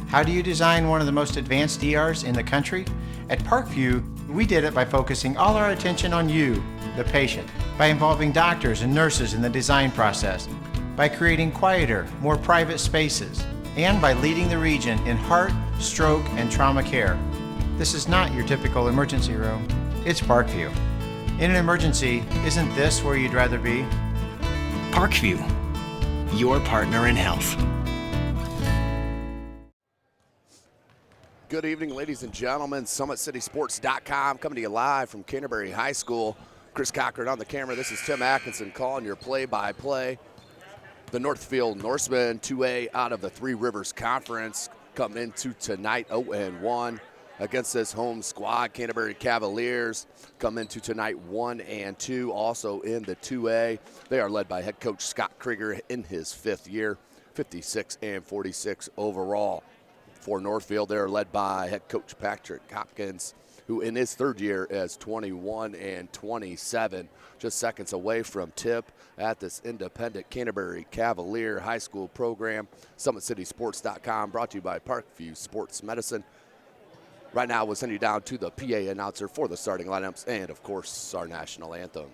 How do you design one of the most advanced ERs in the country? At Parkview, we did it by focusing all our attention on you, the patient, by involving doctors and nurses in the design process, by creating quieter, more private spaces, and by leading the region in heart, stroke, and trauma care. This is not your typical emergency room. It's Parkview. In an emergency, isn't this where you'd rather be? Parkview, your partner in health. Good evening, ladies and gentlemen. SummitCitySports.com coming to you live from Canterbury High School. Chris Cochran on the camera. This is Tim Atkinson calling your play-by-play. The Northfield Norsemen, 2A out of the Three Rivers Conference, coming into tonight 0-1 against this home squad. Canterbury Cavaliers come into tonight 1-2, also in the 2A. They are led by head coach Scott Krieger in his fifth year, 56-46 overall. For Northfield, they're led by head coach Patrick Hopkins, who in his third year is 21-27, just seconds away from tip at this independent Canterbury Cavalier High School program. SummitCitySports.com brought to you by Parkview Sports Medicine. Right now, we'll send you down to the PA announcer for the starting lineups and, of course, our national anthem.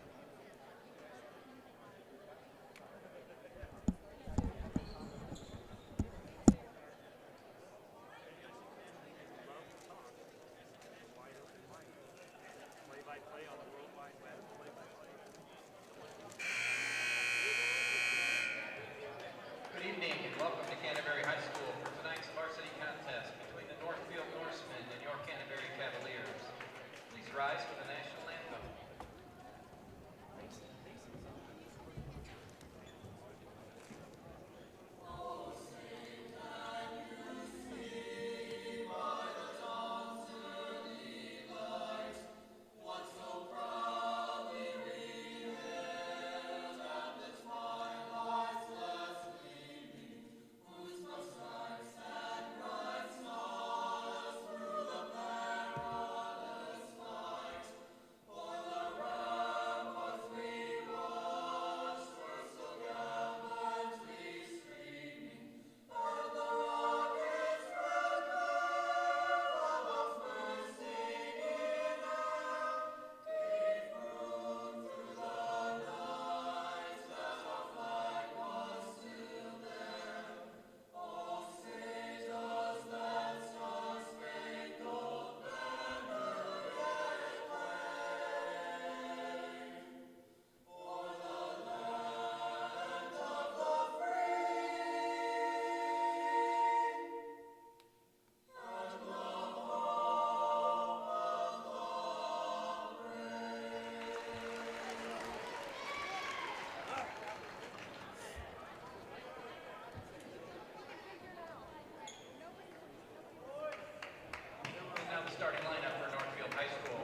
Starting lineup for Northfield High School.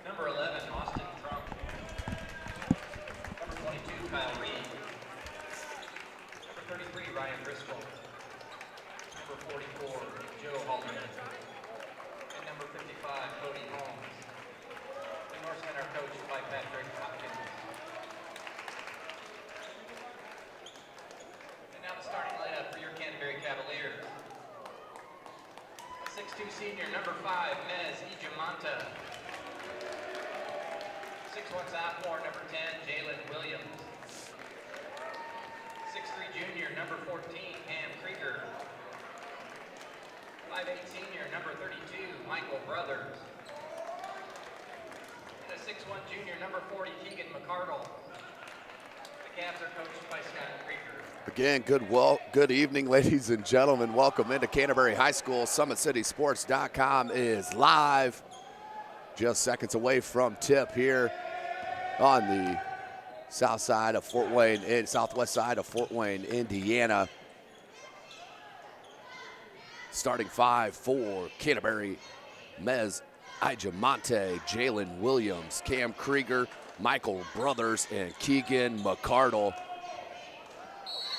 Number 11, Austin Trump. Number 22, Kyle Reed. Number 33, Ryan Driscoll. Number 44, Joe Haldeman. And number 55, Cody Holmes. The Norsemen are coached by Patrick Hopkins. And now the starting lineup for your Canterbury Cavaliers. 6'2" senior, number 5, Mez Ijamanta. 6'1" sophomore, number 10, Jalen Williams. 6'3" junior, number 14, Cam Krieger. 5'8" senior, number 32, Michael Brothers. And a 6'1" junior, number 40, Keegan McCardle. The Cavs are coached by Scott Krieger. Again, good evening, ladies and gentlemen. Welcome into Canterbury High School. SummitCitySports.com is live. Just seconds away from tip here on the southwest side of Fort Wayne, Indiana. Starting five for Canterbury: Mez Ijamante, Jalen Williams, Cam Krieger, Michael Brothers, and Keegan McCardle.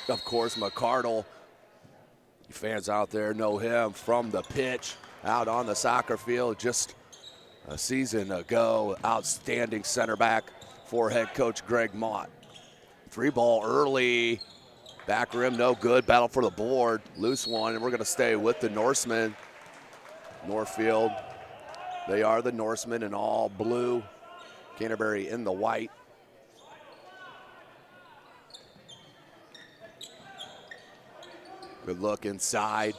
Of course, McCardle, you fans out there know him from the pitch out on the soccer field just a season ago. Outstanding center back for head coach Greg Mott. 3 ball early, Back rim, no good. Battle for the board. Loose one, and we're going to stay with the Norsemen. Northfield, they are the Norsemen in all blue. Canterbury in the white. Good look inside.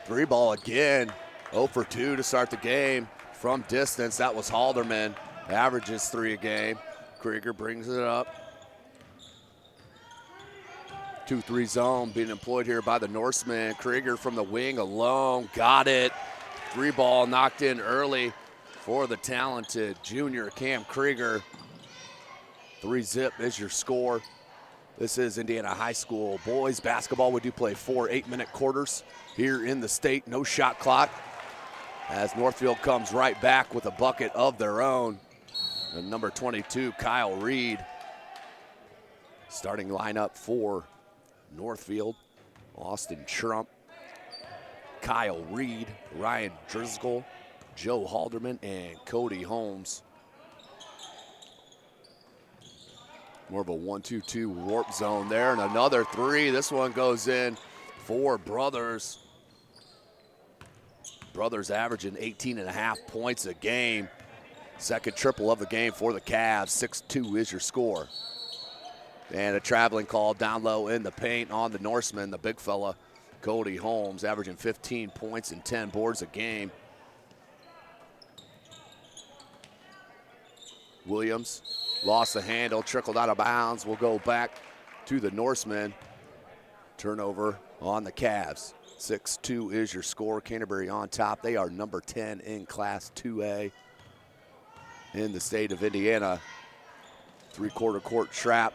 3 ball again. 0 for 2 to start the game. From distance, that was Halderman. Averages 3 a game. Krieger brings it up. 2-3 zone being employed here by the Norsemen. Krieger from the wing alone. Got it. 3 ball knocked in early for the talented junior Cam Krieger. 3-zip is your score. This is Indiana High School boys basketball. We do play 4 8-minute quarters here in the state. No shot clock as Northfield comes right back with a bucket of their own. And number 22, Kyle Reed. Starting lineup for Northfield. Austin Trump, Kyle Reed, Ryan Driscoll, Joe Halderman, and Cody Holmes. More of a 1-2-2 warp zone there, and another 3. This one goes in for Brothers. Brothers averaging 18.5 points a game. Second triple of the game for the Cavs. 6-2 is your score. And a traveling call down low in the paint on the Norseman, the big fella, Cody Holmes, averaging 15 points and 10 boards a game. Williams lost the handle, trickled out of bounds. We'll go back to the Norsemen. Turnover on the Cavs. 6-2 is your score. Canterbury on top. They are number 10 in Class 2A in the state of Indiana. 3-quarter court trap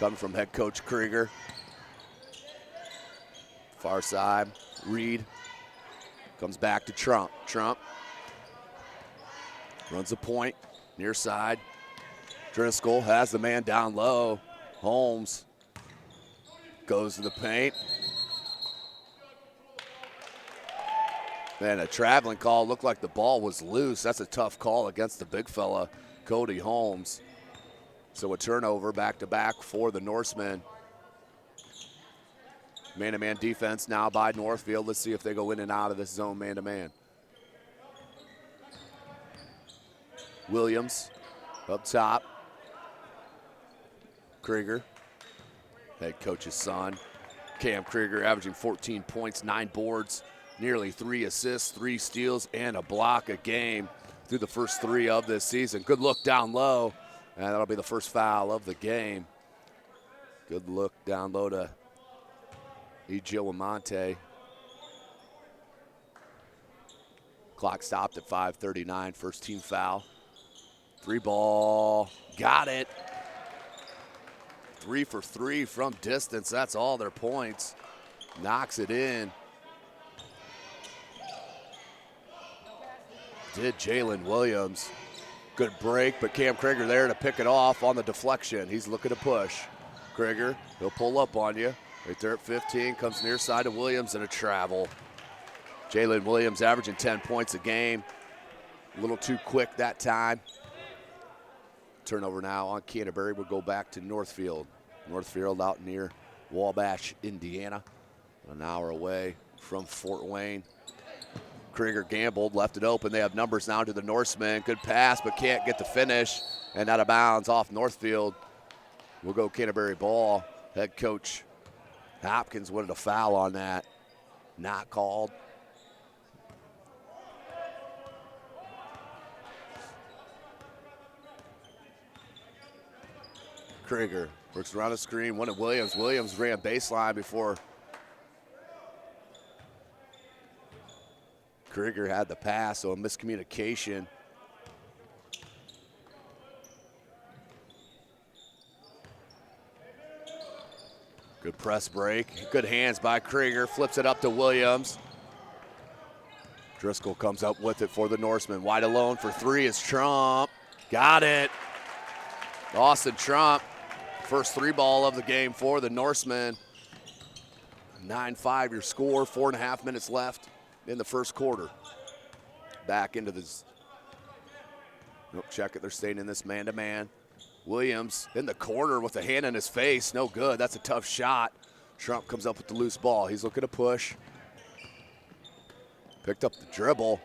coming from head coach Krieger. Far side, Reed comes back to Trump. Trump runs the point, near side. Driscoll has the man down low. Holmes goes to the paint. And a traveling call. Looked like the ball was loose. That's a tough call against the big fella, Cody Holmes. So a turnover back-to-back for the Norsemen. Man-to-man defense now by Northfield. Let's see if they go in and out of this zone man-to-man. Williams up top. Krieger, head coach's son. Cam Krieger averaging 14 points, 9 boards, nearly 3 assists, 3 steals, and a block a game through the first 3 of this season. Good look down low, and that'll be the first foul of the game. Good look down low to Egil Amante. Clock stopped at 5:39, first team foul. 3 ball, got it. 3 for 3 from distance, that's all their points. Knocks it in. Did Jalen Williams. Good break, but Cam Krieger there to pick it off on the deflection. He's looking to push. Krieger, he'll pull up on you. Right there at 15, comes near side to Williams and a travel. Jalen Williams averaging 10 points a game. A little too quick that time. Turnover now on Canterbury. We'll go back to Northfield. Northfield out near Wabash, Indiana. An hour away from Fort Wayne. Krieger gambled, left it open. They have numbers now to the Norsemen. Good pass, but can't get the finish. And out of bounds off Northfield. We'll go Canterbury ball. Head coach Hopkins wanted a foul on that. Not called. Krieger works around the screen, wanted Williams. Williams ran baseline before Krieger had the pass, so a miscommunication. Good press break. Good hands by Krieger. Flips it up to Williams. Driscoll comes up with it for the Norsemen. Wide alone for 3 is Trump. Got it. Austin Trump. First 3 ball of the game for the Norsemen. 9-5 your score. 4.5 minutes left in the first quarter. Back into this. Nope, check it. They're staying in this man-to-man. Williams in the corner with a hand in his face. No good. That's a tough shot. Trump comes up with the loose ball. He's looking to push. Picked up the dribble.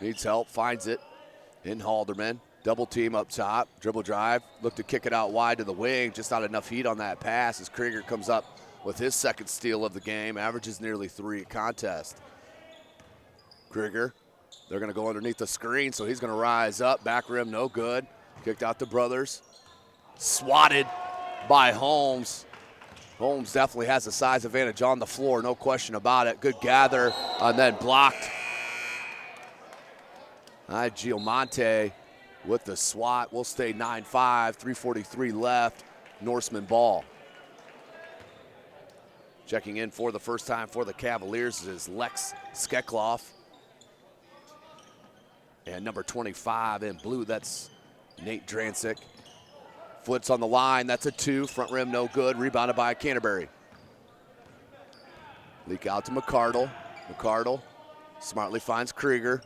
Needs help. Finds it in Halderman. Double team up top. Dribble drive. Look to kick it out wide to the wing. Just not enough heat on that pass as Krieger comes up with his second steal of the game. Averages nearly 3 a contest. Krieger. They're going to go underneath the screen, so he's going to rise up. Back rim, no good. Kicked out to Brothers. Swatted by Holmes. Holmes definitely has a size advantage on the floor, no question about it. Good gather, and then blocked. Giomonte with the swat. We'll stay 9-5, 3:43 left. Norseman ball. Checking in for the first time for the Cavaliers is Lex Skekloff. And number 25 in blue, that's Nate Drancic. Foot's on the line, that's a 2. Front rim, no good. Rebounded by Canterbury. Leak out to McCardle. McCardle smartly finds Krieger.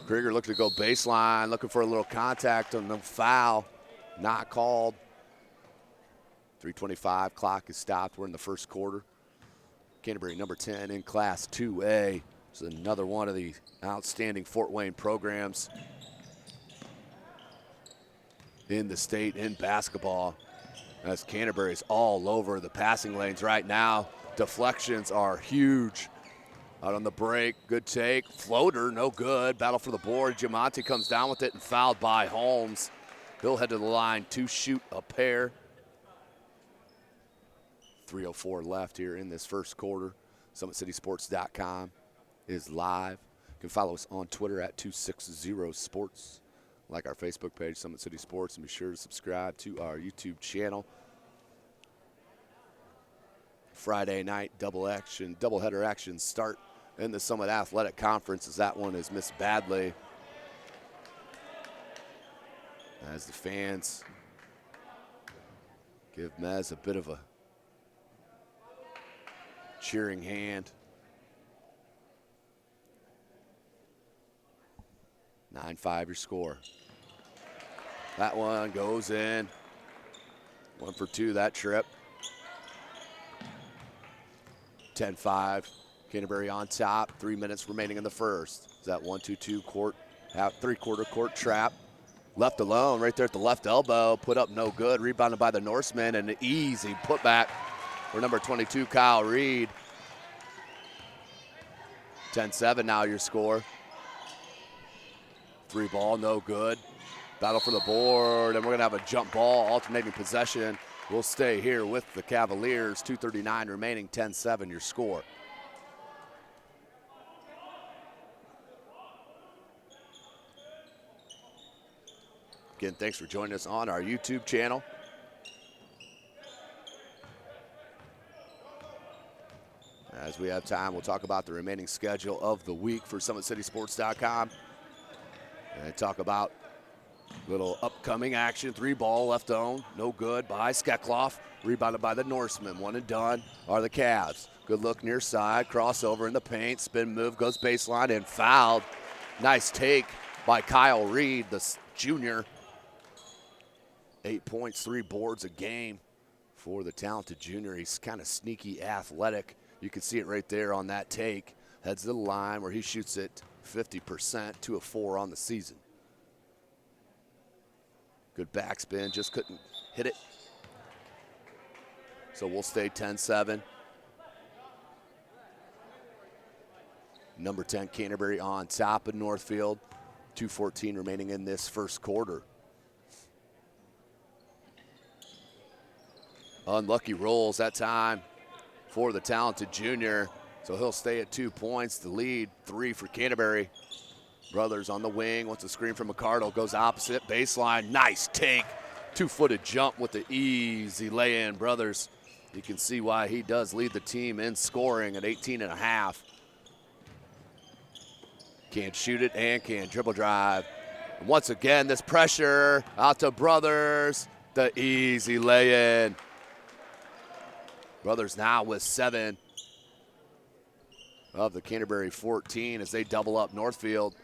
Krieger looking to go baseline, looking for a little contact on the foul. Not called. 3:25, clock is stopped. We're in the first quarter. Canterbury, number 10 in Class 2A. It's another one of the outstanding Fort Wayne programs in the state in basketball. As Canterbury's all over the passing lanes right now. Deflections are huge. Out on the break, good take. Floater, no good. Battle for the board. Giomonte comes down with it and fouled by Holmes. He'll head to the line to shoot a pair. 3:04 left here in this first quarter. SummitCitySports.com is live. You can follow us on Twitter at 260sports. Like our Facebook page, Summit City Sports, and be sure to subscribe to our YouTube channel. Friday night doubleheader action start in the Summit Athletic Conference, as that one is missed badly. As the fans give Mez a bit of a cheering hand. 9-5 your score. That one goes in. 1 for 2 that trip. 10-5. Canterbury on top. 3 minutes remaining in the first. Is that 1-2-2 court, three-quarter court trap. Left alone right there at the left elbow. Put up no good. Rebounded by the Norseman, and an easy putback for number 22, Kyle Reed. 10-7 now your score. 3 ball, no good. Battle for the board, and we're gonna have a jump ball, alternating possession. We'll stay here with the Cavaliers. 2:39 remaining, 10-7 your score. Again, thanks for joining us on our YouTube channel. As we have time, we'll talk about the remaining schedule of the week for SummitCitySports.com. And talk about little upcoming action. 3 ball left on, no good by Skekloff. Rebounded by the Norseman. 1 and done are the Cavs. Good look near side, crossover in the paint, spin move, goes baseline and fouled. Nice take by Kyle Reed, the junior. 8 points, 3 boards a game for the talented junior. He's kind of sneaky athletic. You can see it right there on that take. Heads to the line where he shoots it 50%, 2 of 4 on the season. Good backspin, just couldn't hit it. So we'll stay 10-7. Number 10, Canterbury on top of Northfield. 2:14 remaining in this first quarter. Unlucky rolls that time for the talented junior. So he'll stay at 2 points. The lead, 3 for Canterbury. Brothers on the wing, wants a screen from McCardle, goes opposite, baseline, nice take. 2-footed jump with the easy lay-in. Brothers, you can see why he does lead the team in scoring at 18.5. Can shoot it and can dribble drive. And once again, this pressure out to Brothers, the easy lay-in. Brothers now with 7 of the Canterbury 14 as they double up Northfield.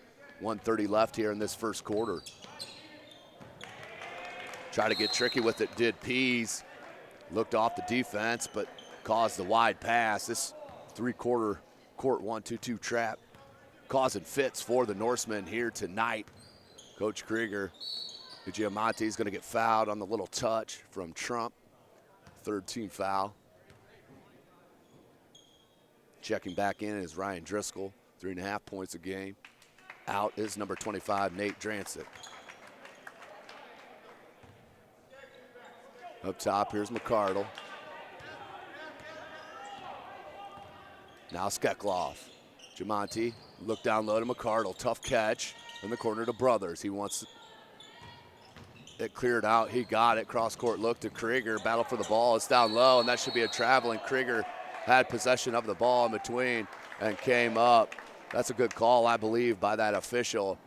1:30 left here in this first quarter. Try to get tricky with it, did Pease. Looked off the defense, but caused the wide pass. This three-quarter court 1-2-2 trap causing fits for the Norsemen here tonight. Coach Krieger, Giamatti is going to get fouled on the little touch from Trump. Third team foul. Checking back in is Ryan Driscoll, 3.5 points a game. Out is number 25, Nate Drancic. Up top, here's McCardle. Now Skeklov. Giamatti, look down low to McCardle. Tough catch in the corner to Brothers. He wants it cleared out. He got it. Cross court look to Krieger. Battle for the ball. It's down low, and that should be a traveling. Krieger had possession of the ball in between and came up. That's a good call, I believe, by that official.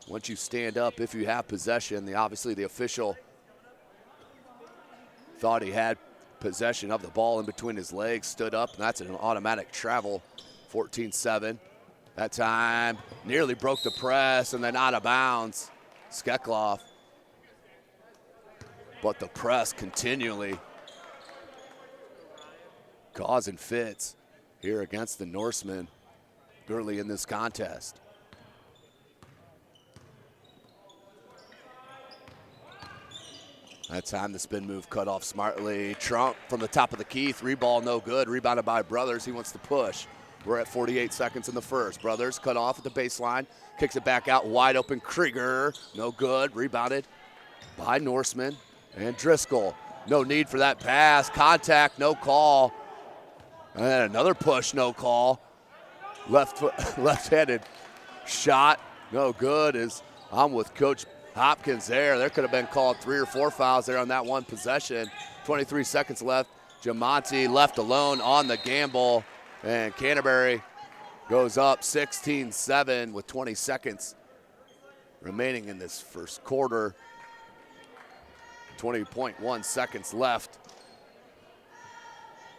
Once you stand up, if you have possession, obviously the official thought he had possession of the ball in between his legs, stood up, and that's an automatic travel. 14-7. That time nearly broke the press and then out of bounds. Skeklov. But the press continually causing fits here against the Norsemen early in this contest. That time the spin move cut off smartly. Trump from the top of the key, 3-ball, no good. Rebounded by Brothers. He wants to push. We're at 48 seconds in the first. Brothers cut off at the baseline, kicks it back out, wide open. Krieger, no good. Rebounded by Norseman and Driscoll. No need for that pass. Contact, no call. And then another push, no call. Left-handed shot, no good. I'm with Coach Hopkins there. There could have been called 3 or 4 fouls there on that one possession. 23 seconds left. Giamatti left alone on the gamble, and Canterbury goes up 16-7 with 20 seconds remaining in this first quarter. 20.1 seconds left.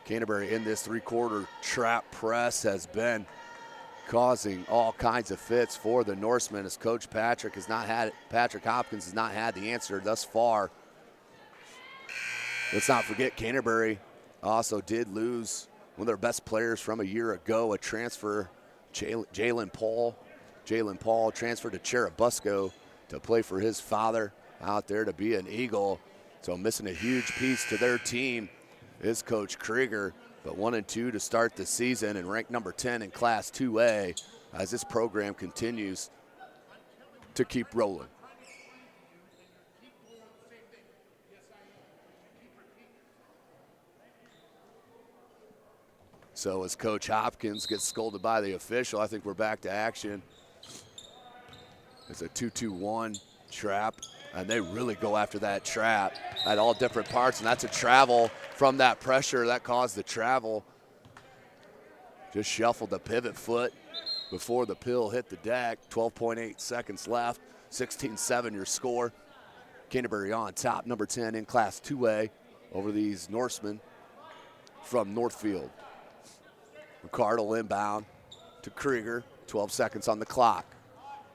Canterbury in this three-quarter trap press has been causing all kinds of fits for the Norsemen, as Coach Patrick Hopkins has not had the answer thus far. Let's not forget Canterbury also did lose one of their best players from a year ago, a transfer, Jalen Paul. Jalen Paul transferred to Cherubusco to play for his father out there to be an Eagle. So missing a huge piece to their team is Coach Krieger. But 1-2 to start the season and ranked number 10 in Class 2A as this program continues to keep rolling. So as Coach Hopkins gets scolded by the official, I think we're back to action. It's a 2-2-1 trap, and they really go after that trap at all different parts, and that's a travel from that pressure that caused the travel. Just shuffled the pivot foot before the pill hit the deck. 12.8 seconds left. 16-7 your score. Canterbury on top, number 10 in Class 2A over these Norsemen from Northfield. McCardle inbound to Krieger. 12 seconds on the clock.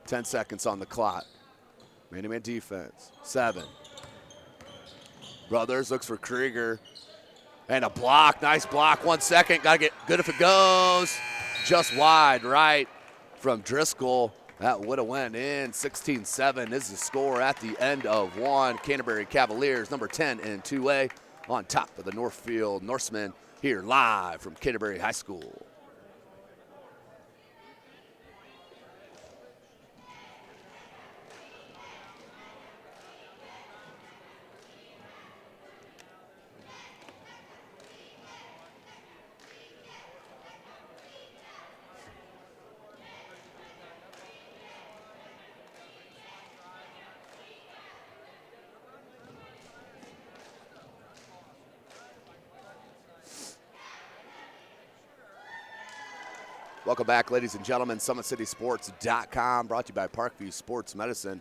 10 seconds on the clock. Man-to-man defense. 7. Brothers looks for Krieger. And a block. Nice block. 1 second. Got to get good if it goes. Just wide right from Driscoll. That would have went in. 16-7 is the score at the end of one. Canterbury Cavaliers, number 10 in 2A, on top of the Northfield Norsemen here live from Canterbury High School. Welcome back, ladies and gentlemen. SummitCitySports.com, brought to you by Parkview Sports Medicine.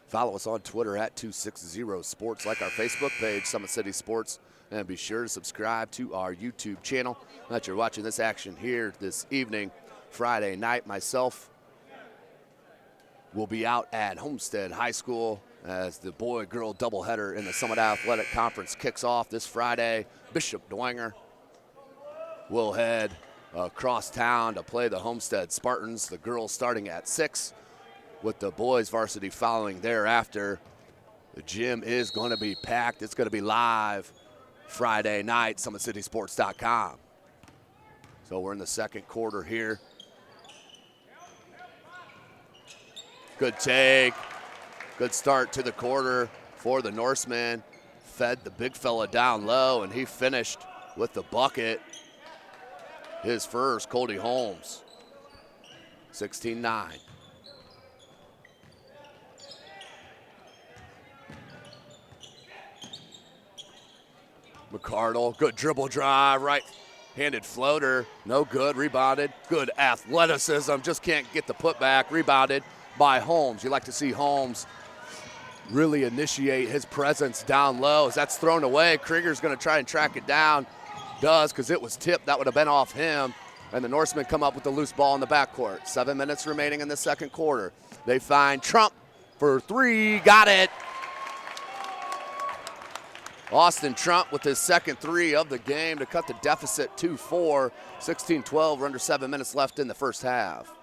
Follow us on Twitter at 260sports. Like our Facebook page, Summit City Sports. And be sure to subscribe to our YouTube channel that you're watching this action here this evening, Friday night. Myself will be out at Homestead High School as the boy-girl doubleheader in the Summit Athletic Conference kicks off this Friday. Bishop Dwenger will head across town to play the Homestead Spartans. The girls starting at 6 with the boys varsity following thereafter. The gym is going to be packed. It's going to be live Friday night, SummitCitySports.com. So we're in the second quarter here. Good take. Good start to the quarter for the Norsemen. Fed the big fella down low, and he finished with the bucket. His first, Cody Holmes, 16-9. McCardle, good dribble drive, right-handed floater, no good, rebounded. Good athleticism, just can't get the putback, rebounded by Holmes. You like to see Holmes really initiate his presence down low. As that's thrown away, Krieger's gonna try and track it down. Does, because it was tipped, that would have been off him. And the Norsemen come up with the loose ball in the backcourt. 7 minutes remaining in the second quarter. They find Trump for 3, got it. Austin Trump with his second 3 of the game to cut the deficit to 4. 16-12, we're under 7 minutes left in the first half.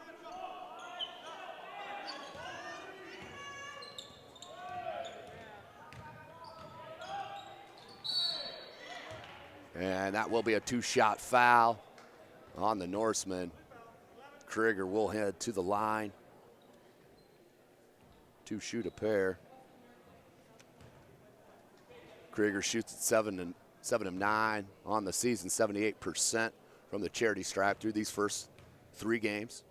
And that will be a 2-shot foul on the Norsemen. Krieger will head to the line to shoot a pair. Krieger shoots at 7 of 9 on the season, 78% from the charity stripe through these first 3 games.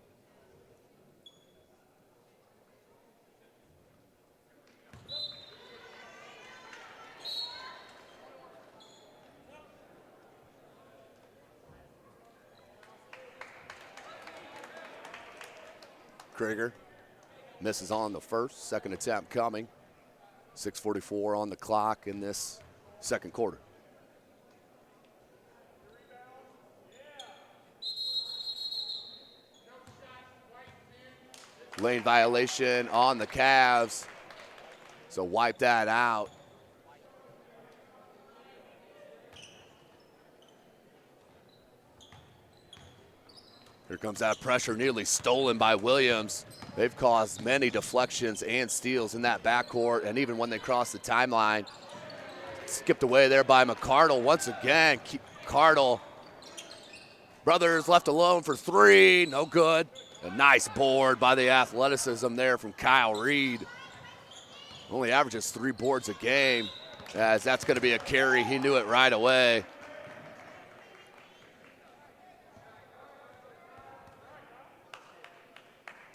Krieger misses on the first, second attempt coming. 6:44 on the clock in this second quarter. Lane violation on the Cavs, so wipe that out. Here comes that pressure, nearly stolen by Williams. They've caused many deflections and steals in that backcourt, and even when they cross the timeline, skipped away there by McCardle once again. McCardle, brothers left alone for 3, no good. A nice board by the athleticism there from Kyle Reed. Only averages 3 boards a game, as that's going to be a carry. He knew it right away.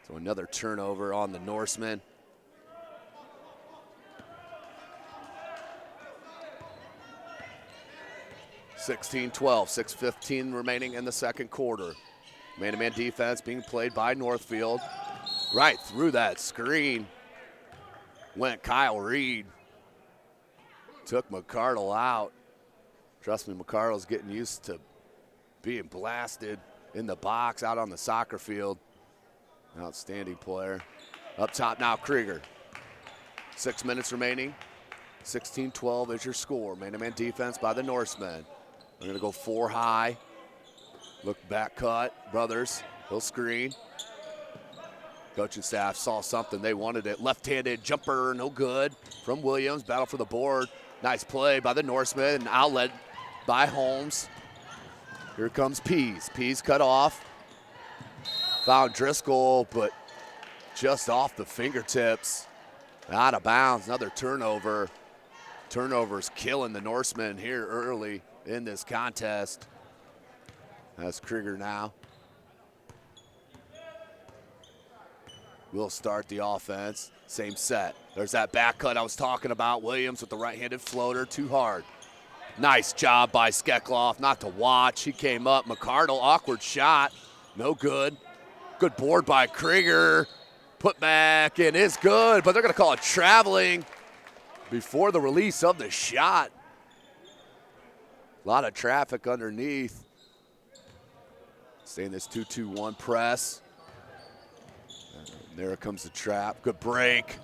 So another turnover on the Norsemen. (16-12), 6:15 remaining in the second quarter. Man-to-man defense being played by Northfield. Right through that screen went Kyle Reed. Took McCardle out. Trust me, McCardle's getting used to being blasted in the box out on the soccer field. Outstanding player. Up top now, Krieger. 6 minutes remaining. 16-12 is your score. Man-to-man defense by the Norsemen. They're going to go 4 high. Look back cut. Brothers, he'll screen. Coaching staff saw something. They wanted it. Left-handed jumper, no good from Williams. Battle for the board. Nice play by the Norsemen. Outlet by Holmes. Here comes Pease. Pease cut off. Found Driscoll, but just off the fingertips. Out of bounds, another turnover. Turnovers killing the Norsemen here early in this contest. That's Krieger now. We'll start the offense. Same set. There's that back cut I was talking about. Williams with the right-handed floater, too hard. Nice job by Skekloff, not to watch. He came up. McCardle, awkward shot. No good. Good board by Krieger. Put back in is good, but they're going to call it traveling before the release of the shot. A lot of traffic underneath. Staying this 2-2-1 press. And there comes the trap. Good break.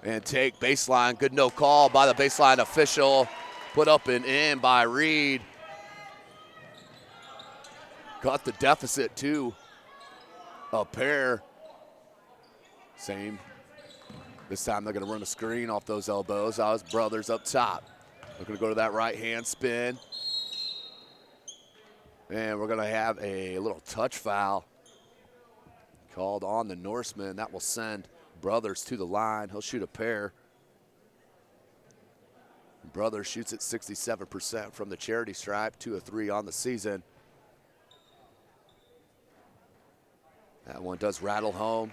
and take baseline. Good no call by the baseline official. Put up and in by Reed. Cut the deficit to a pair. Same. This time they're going to run a screen off those elbows. His brothers up top. They're going to go to that right-hand spin. And we're going to have a little touch foul called on the Norseman. That will send Brothers to the line. He'll shoot a pair. Brothers shoots at 67% from the charity stripe, 2 of 3 on the season. That one does rattle home.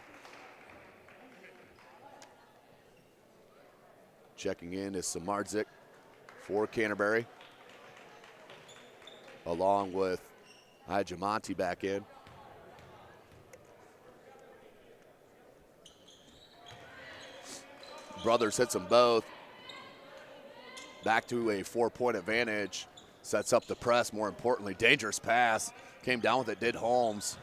Checking in is Samardzic for Canterbury, along with IHSAA back in. Brothers hits them both. Back to a 4-point advantage. Sets up the press, more importantly. Dangerous pass. Came down with it, did Holmes.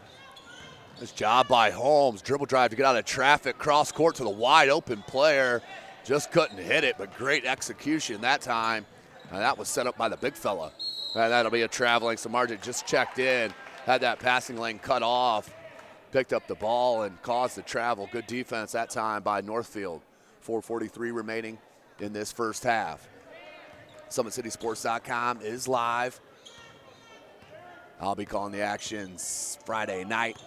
Nice job by Holmes. Dribble drive to get out of traffic. Cross court to the wide open player. Just couldn't hit it, but great execution that time. And that was set up by the big fella. And that'll be a traveling. Samardzic just checked in. Had that passing lane cut off. Picked up the ball and caused the travel. Good defense that time by Northfield. 4:43 remaining in this first half. SummitCitySports.com is live. I'll be calling the actions Friday night.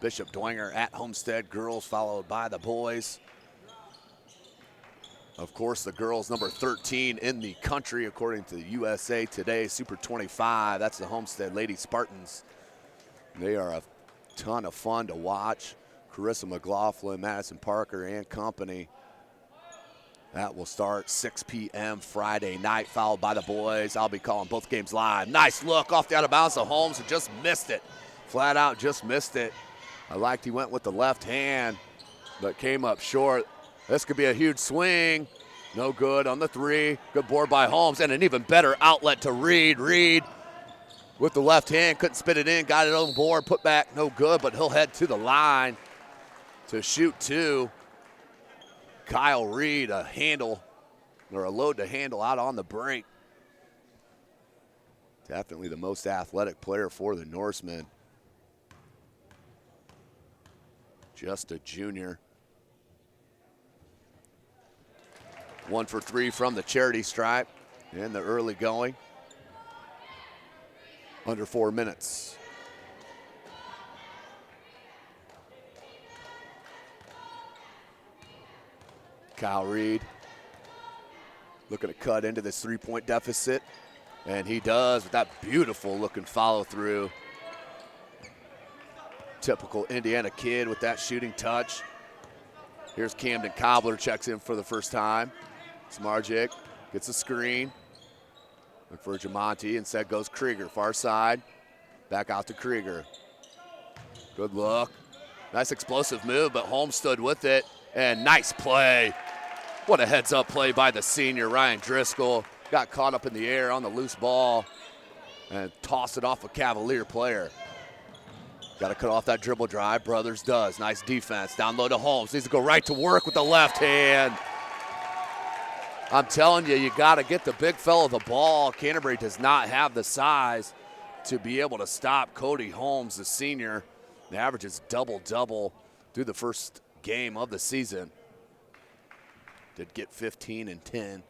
Bishop Dwenger at Homestead. Girls followed by the boys. Of course, the girls number 13 in the country, according to USA Today, Super 25. That's the Homestead Lady Spartans. They are a ton of fun to watch. Carissa McLaughlin, Madison Parker, and company. That will start 6 p.m. Friday night, followed by the boys. I'll be calling both games live. Nice look off the out of bounds of Holmes, and just missed it. Flat out just missed it. I liked he went with the left hand, but came up short. This could be a huge swing. No good on the 3. Good board by Holmes, and an even better outlet to Reed. Reed with the left hand, couldn't spit it in, got it on board, put back, no good, but he'll head to the line to shoot 2. Kyle Reed, a handle, or a load to handle out on the break. Definitely the most athletic player for the Norsemen. Just a junior. 1 for 3 from the charity stripe in the early going. Under 4 minutes. Kyle Reed looking to cut into this 3-point deficit, and he does with that beautiful looking follow through. Typical Indiana kid with that shooting touch. Here's Camden Cobbler, checks in for the first time. Samardzic gets a screen. Look for Jamonte. Instead goes Krieger, far side. Back out to Krieger. Good look. Nice explosive move, but Holmes stood with it. And nice play. What a heads-up play by the senior, Ryan Driscoll. Got caught up in the air on the loose ball and tossed it off a Cavalier player. Got to cut off that dribble drive. Brothers does. Nice defense. Down low to Holmes. Needs to go right to work with the left hand. I'm telling you, you got to get the big fella the ball. Canterbury does not have the size to be able to stop Cody Holmes, the senior. The average is double-double through the first game of the season. Did get 15 and 10.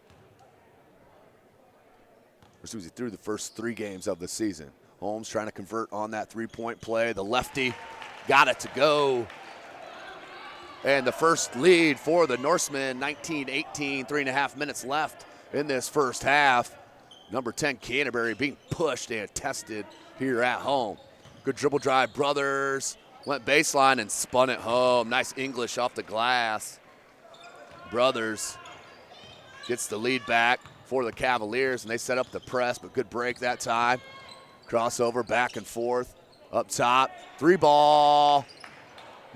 Excuse me, through the first 3 games of the season. Holmes trying to convert on that 3-point play. The lefty got it to go. And the first lead for the Norsemen, 19-18, 3.5 minutes left in this first half. Number 10 Canterbury being pushed and tested here at home. Good dribble drive, Brothers. Went baseline and spun it home. Nice English off the glass. Brothers gets the lead back for the Cavaliers, and they set up the press, but good break that time. Crossover, back and forth, up top. 3 ball,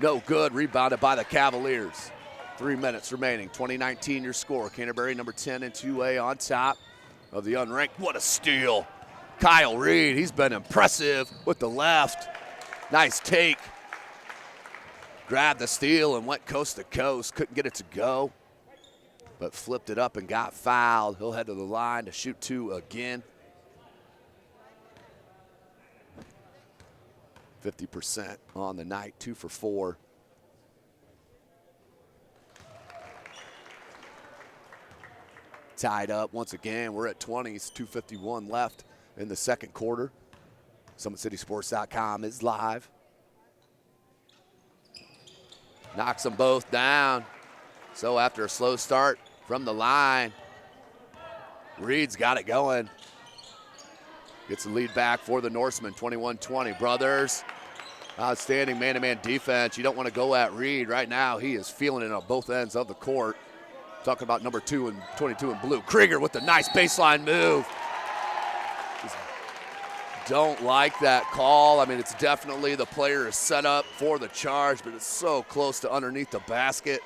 no good, rebounded by the Cavaliers. 3 minutes remaining, 2019 your score. Canterbury number 10 in 2A on top of the unranked. What a steal. Kyle Reed, he's been impressive with the left. Nice take. Grabbed the steal and went coast to coast, couldn't get it to go. but flipped it up and got fouled. He'll head to the line to shoot 2 again. 50% on the night, 2 for 4. Tied up once again. We're at 20s, 2:51 left in the second quarter. SummitCitySports.com is live. Knocks them both down. So after a slow start from the line, Reed's got it going. Gets the lead back for the Norsemen, 21-20. Brothers, outstanding man-to-man defense. You don't want to go at Reed right now. He is feeling it on both ends of the court. Talking about number 2 and 22 in blue. Krieger with the nice baseline move. Just don't like that call. I mean, it's definitely the player is set up for the charge, but it's so close to underneath the basket.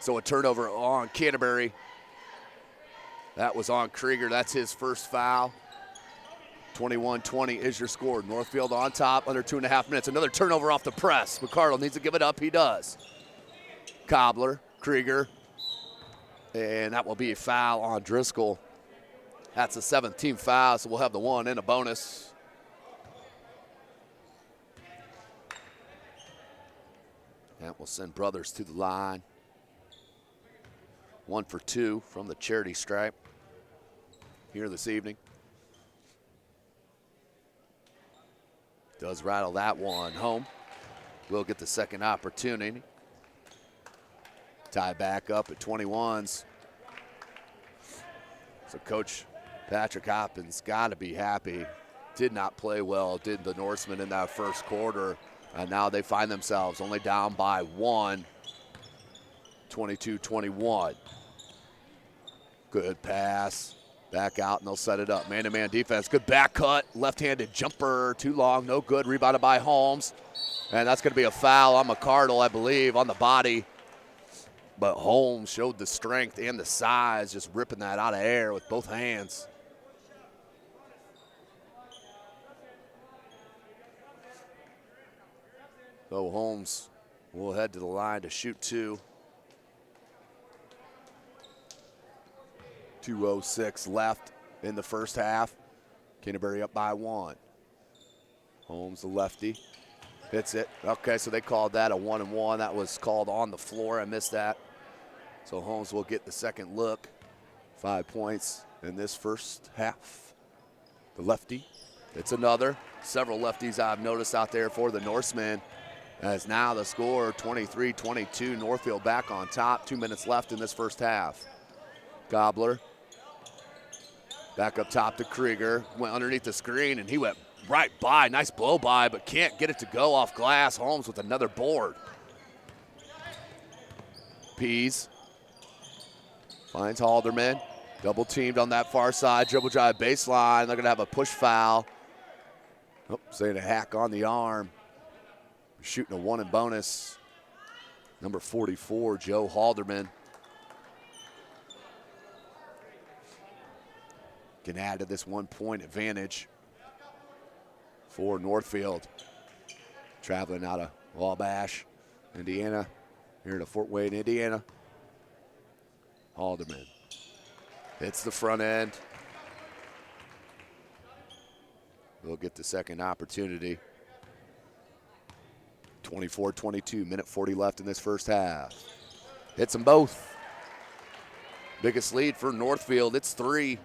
So a turnover on Canterbury. That was on Krieger. That's his first foul. 21-20 is your score. Northfield on top, under 2.5 minutes. Another turnover off the press. McCardle needs to give it up. He does. Cobbler, Krieger, and that will be a foul on Driscoll. That's the 7th team foul, so we'll have the 1 and a bonus. That will send Brothers to the line. 1 for 2 from the charity stripe here this evening. Does rattle that one home. We'll get the second opportunity. Tie back up at 21s. So Coach Patrick Hoppins got to be happy. Did not play well, did the Norsemen in that first quarter. And now they find themselves only down by 1, 22-21. Good pass. Back out, and they'll set it up. Man-to-man defense. Good back cut. Left-handed jumper. Too long. No good. Rebounded by Holmes. And that's going to be a foul on McCardle, I believe, on the body. But Holmes showed the strength and the size, just ripping that out of air with both hands. So Holmes will head to the line to shoot 2. 2:06 left in the first half. Canterbury up by 1. Holmes, the lefty, hits it. Okay, so they called that a 1-and-1. That was called on the floor. I missed that. So Holmes will get the second look. 5 points in this first half. The lefty, it's another. Several lefties I've noticed out there for the Norsemen. As now the score 23-22. Northfield back on top. 2 minutes left in this first half. Gobbler. Back up top to Krieger. Went underneath the screen and he went right by. Nice blow by, but can't get it to go off glass. Holmes with another board. Pease finds Halderman. Double teamed on that far side. Dribble drive baseline. They're going to have a push foul. Oh, saying a hack on the arm. Shooting a 1 and bonus. Number 44, Joe Halderman. Can add to this 1-point advantage for Northfield. Traveling out of Wabash, Indiana, here to Fort Wayne, Indiana. Halderman hits the front end. We'll get the second opportunity. 24-22, minute 40 left in this first half. Hits them both. Biggest lead for Northfield, it's 3.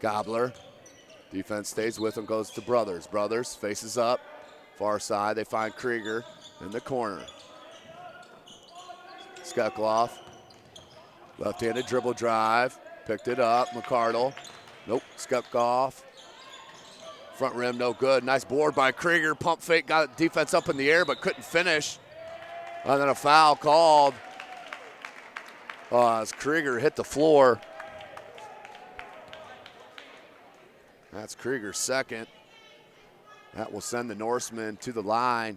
Gobbler, defense stays with him, goes to Brothers. Brothers faces up, far side, they find Krieger in the corner. Skekloff, left-handed dribble drive, picked it up, McCardle. Nope, Skekloff. Front rim, no good. Nice board by Krieger, pump fake, got defense up in the air, but couldn't finish. And then a foul called as Krieger hit the floor. That's Krieger's second. That will send the Norsemen to the line.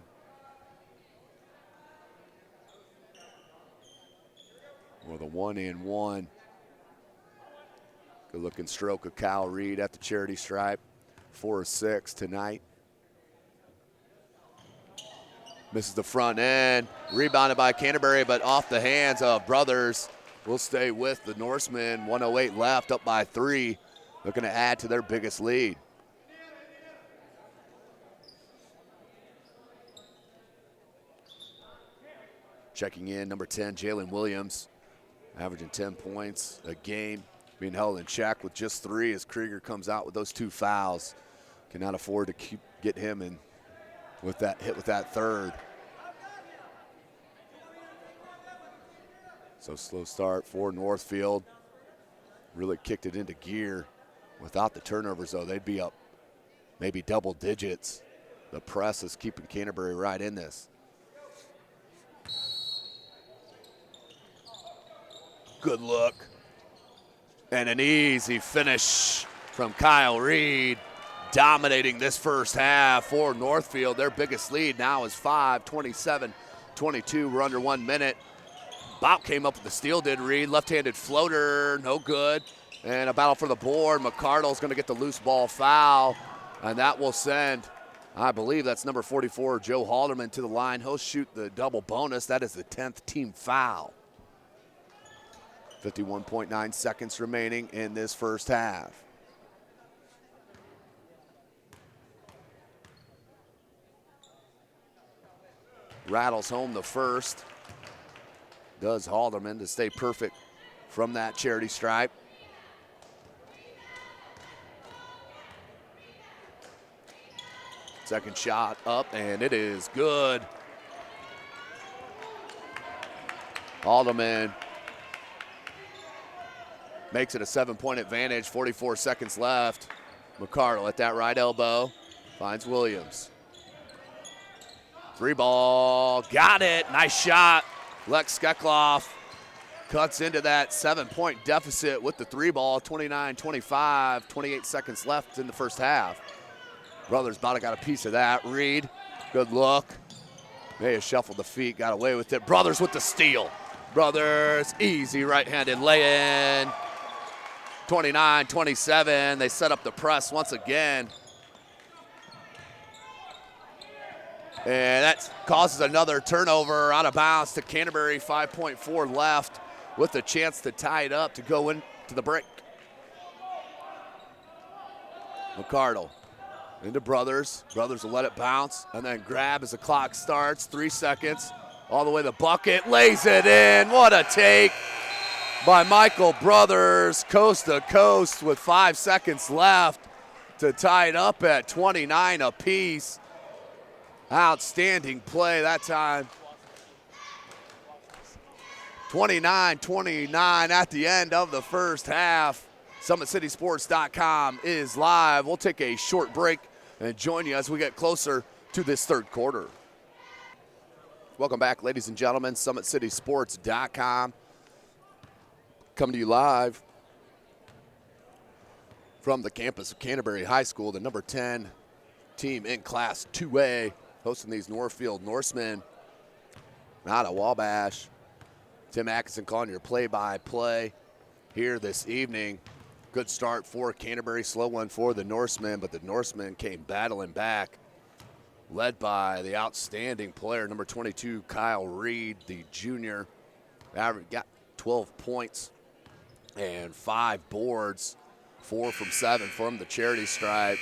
With a 1-and-1. Good looking stroke of Kyle Reed at the charity stripe. 4 of 6 tonight. Misses the front end. Rebounded by Canterbury, but off the hands of Brothers. Will stay with the Norsemen. 1:08 left, up by 3. Looking to add to their biggest lead. Checking in, number 10, Jalen Williams, averaging 10 points a game, being held in check with just 3 as Krieger comes out with those 2 fouls. Cannot afford to get him in with that hit with that third. So slow start for Northfield. Really kicked it into gear. Without the turnovers, though, they'd be up maybe double digits. The press is keeping Canterbury right in this. Good look. And an easy finish from Kyle Reed, dominating this first half for Northfield. Their biggest lead now is 5, 27-22. We're under 1 minute. Bout came up with the steal, did Reed. Left-handed floater, no good. And a battle for the board. McCardle's going to get the loose ball foul. And that will send, I believe that's number 44, Joe Halderman, to the line. He'll shoot the double bonus. That is the 10th team foul. 51.9 seconds remaining in this first half. Rattles home the first. Does Halderman to stay perfect from that charity stripe. Second shot up, and it is good. Halderman makes it a 7-point advantage, 44 seconds left. McCardle at that right elbow, finds Williams. 3 ball, got it, nice shot. Lex Skekloff cuts into that 7-point deficit with the 3 ball, 29-25, 28 seconds left in the first half. Brothers about to got a piece of that. Reed, good look. May have shuffled the feet, got away with it. Brothers with the steal. Brothers, easy right-handed lay-in. 29-27, they set up the press once again. And that causes another turnover out of bounds to Canterbury. 5.4 left with a chance to tie it up to go into the break. McCardle into Brothers. Brothers will let it bounce and then grab as the clock starts. 3 seconds. All the way to the bucket. Lays it in. What a take by Michael Brothers. Coast to coast with 5 seconds left to tie it up at 29 apiece. Outstanding play that time. 29-29 at the end of the first half. SummitCitySports.com is live. We'll take a short break and join you as we get closer to this third quarter. Welcome back, ladies and gentlemen. SummitCitySports.com coming to you live from the campus of Canterbury High School, the number 10 team in Class 2A, hosting these Northfield Norsemen out of Wabash. Tim Atkinson calling your play-by-play here this evening. Good start for Canterbury, slow one for the Norsemen, but the Norsemen came battling back, led by the outstanding player, number 22, Kyle Reed, the junior. Got 12 points and 5 boards, 4 from 7 from the charity stripe.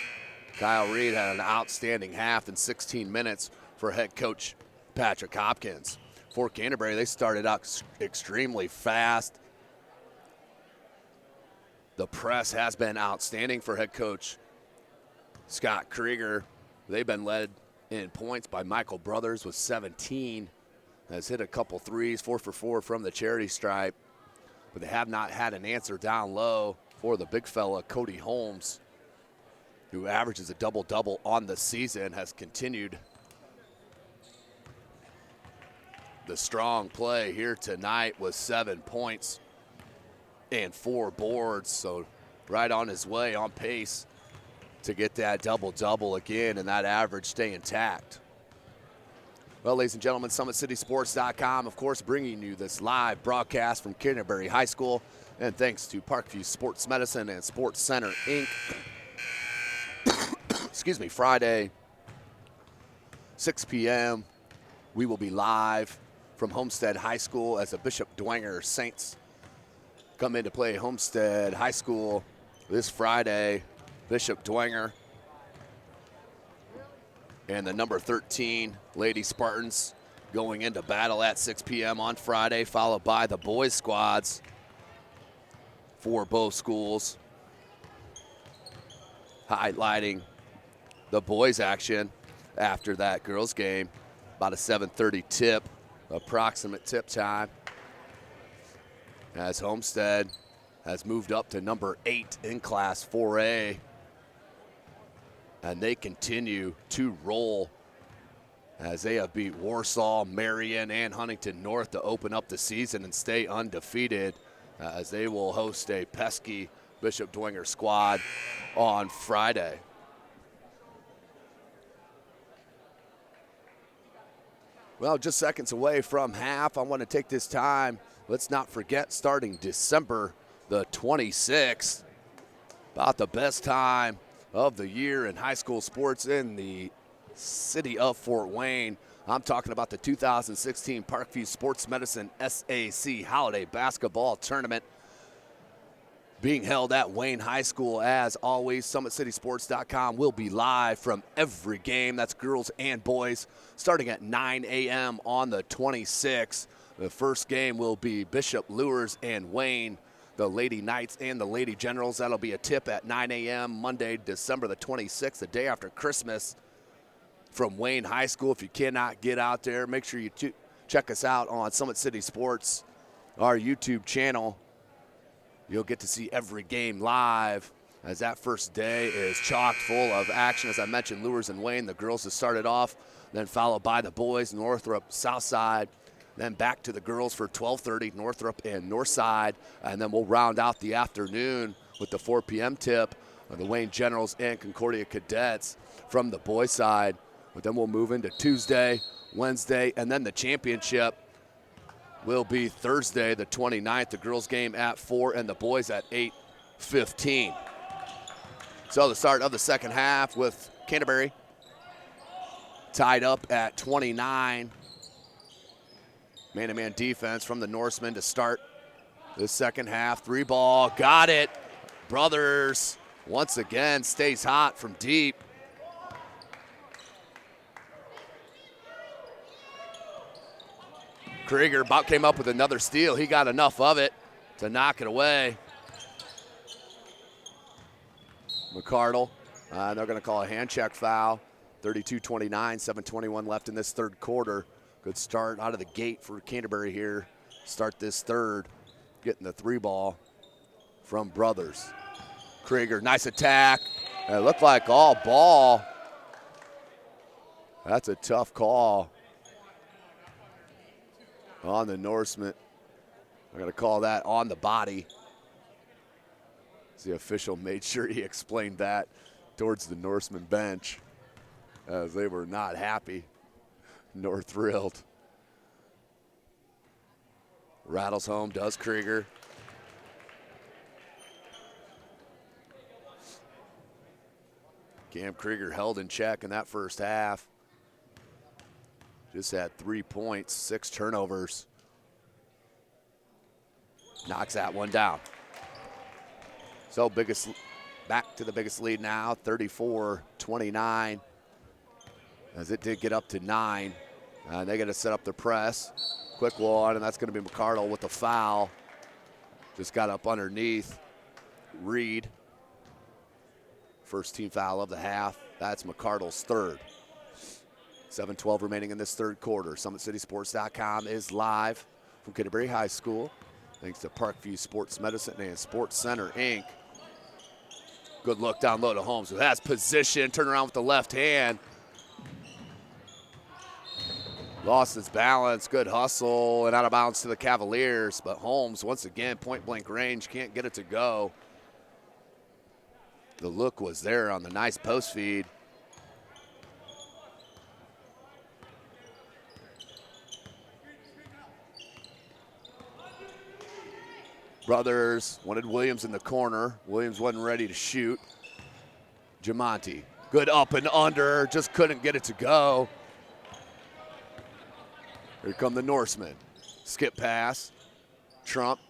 Kyle Reed had an outstanding half in 16 minutes for head coach Patrick Hopkins. For Canterbury, they started out extremely fast. The press has been outstanding for head coach Scott Krieger. They've been led in points by Michael Brothers with 17. Has hit a couple threes, 4 for 4 from the charity stripe. But they have not had an answer down low for the big fella, Cody Holmes, who averages a double-double on the season, has continued the strong play here tonight with 7 points and 4 boards. So right on his way, on pace to get that double-double again and that average stay intact. Well, ladies and gentlemen, SummitCitySports.com, of course, bringing you this live broadcast from Canterbury High School. And thanks to Parkview Sports Medicine and Sports Center, Inc. Excuse me, Friday, 6 p.m. We will be live from Homestead High School as the Bishop Dwenger Saints come in to play Homestead High School this Friday. Bishop Dwenger and the number 13 Lady Spartans going into battle at 6 p.m. on Friday, followed by the boys squads for both schools, highlighting the boys action after that girls game. About a 7:30 tip, approximate tip time, as Homestead has moved up to number 8 in Class 4A. And they continue to roll as they have beat Warsaw, Marion, and Huntington North to open up the season and stay undefeated, as they will host a pesky Bishop Dwenger squad on Friday. Well, just seconds away from half. I want to take this time. Let's not forget, starting December the 26th, about the best time of the year in high school sports in the city of Fort Wayne. I'm talking about the 2016 Parkview Sports Medicine SAC Holiday Basketball Tournament being held at Wayne High School. As always, SummitCitySports.com will be live from every game. That's girls and boys, starting at 9 a.m. on the 26th. The first game will be Bishop Lures and Wayne, the Lady Knights and the Lady Generals. That'll be a tip at 9 a.m. Monday, December the 26th, the day after Christmas, from Wayne High School. If you cannot get out there, make sure you check us out on Summit City Sports, our YouTube channel. You'll get to see every game live, as that first day is chock full of action. As I mentioned, Lures and Wayne, the girls have started off, then followed by the boys, Northrop, Southside, then back to the girls for 12:30, Northrop and Northside, and then we'll round out the afternoon with the 4 p.m. tip of the Wayne Generals and Concordia Cadets from the boys' side. But then we'll move into Tuesday, Wednesday, and then the championship will be Thursday, the 29th, the girls' game at 4 and the boys at 8:15. So the start of the second half with Canterbury tied up at 29. Man-to-man defense from the Norsemen to start the second half. 3-ball, got it. Brothers once again stays hot from deep. Krieger about came up with another steal. He got enough of it to knock it away. McCardle, they're going to call a hand check foul. 32-29, 7:21 left in this third quarter. Good start out of the gate for Canterbury here. Start this third, getting the 3-ball from Brothers. Krieger, nice attack. It looked like all ball. That's a tough call on the Norseman. I'm going to call that on the body. The official made sure he explained that towards the Norseman bench, as they were not happy nor thrilled. Rattles home, does Krieger. Cam Krieger held in check in that first half. Just had 3 points, 6 turnovers. Knocks that one down. So back to the biggest lead now, 34-29. As it did get up to 9. They got to set up the press. Quick one, and that's going to be McCardle with the foul. Just got up underneath Reed. First team foul of the half. That's McCardle's third. 7:12 remaining in this third quarter. SummitCitySports.com is live from Canterbury High School, thanks to Parkview Sports Medicine and Sports Center, Inc. Good look down low to Holmes, who has position. Turn around with the left hand. Lost his balance. Good hustle and out of bounds to the Cavaliers. But Holmes, once again, point-blank range, can't get it to go. The look was there on the nice post feed. Brothers wanted Williams in the corner. Williams wasn't ready to shoot. Jamonte, good up and under, just couldn't get it to go. Here come the Norsemen. Skip pass. Trump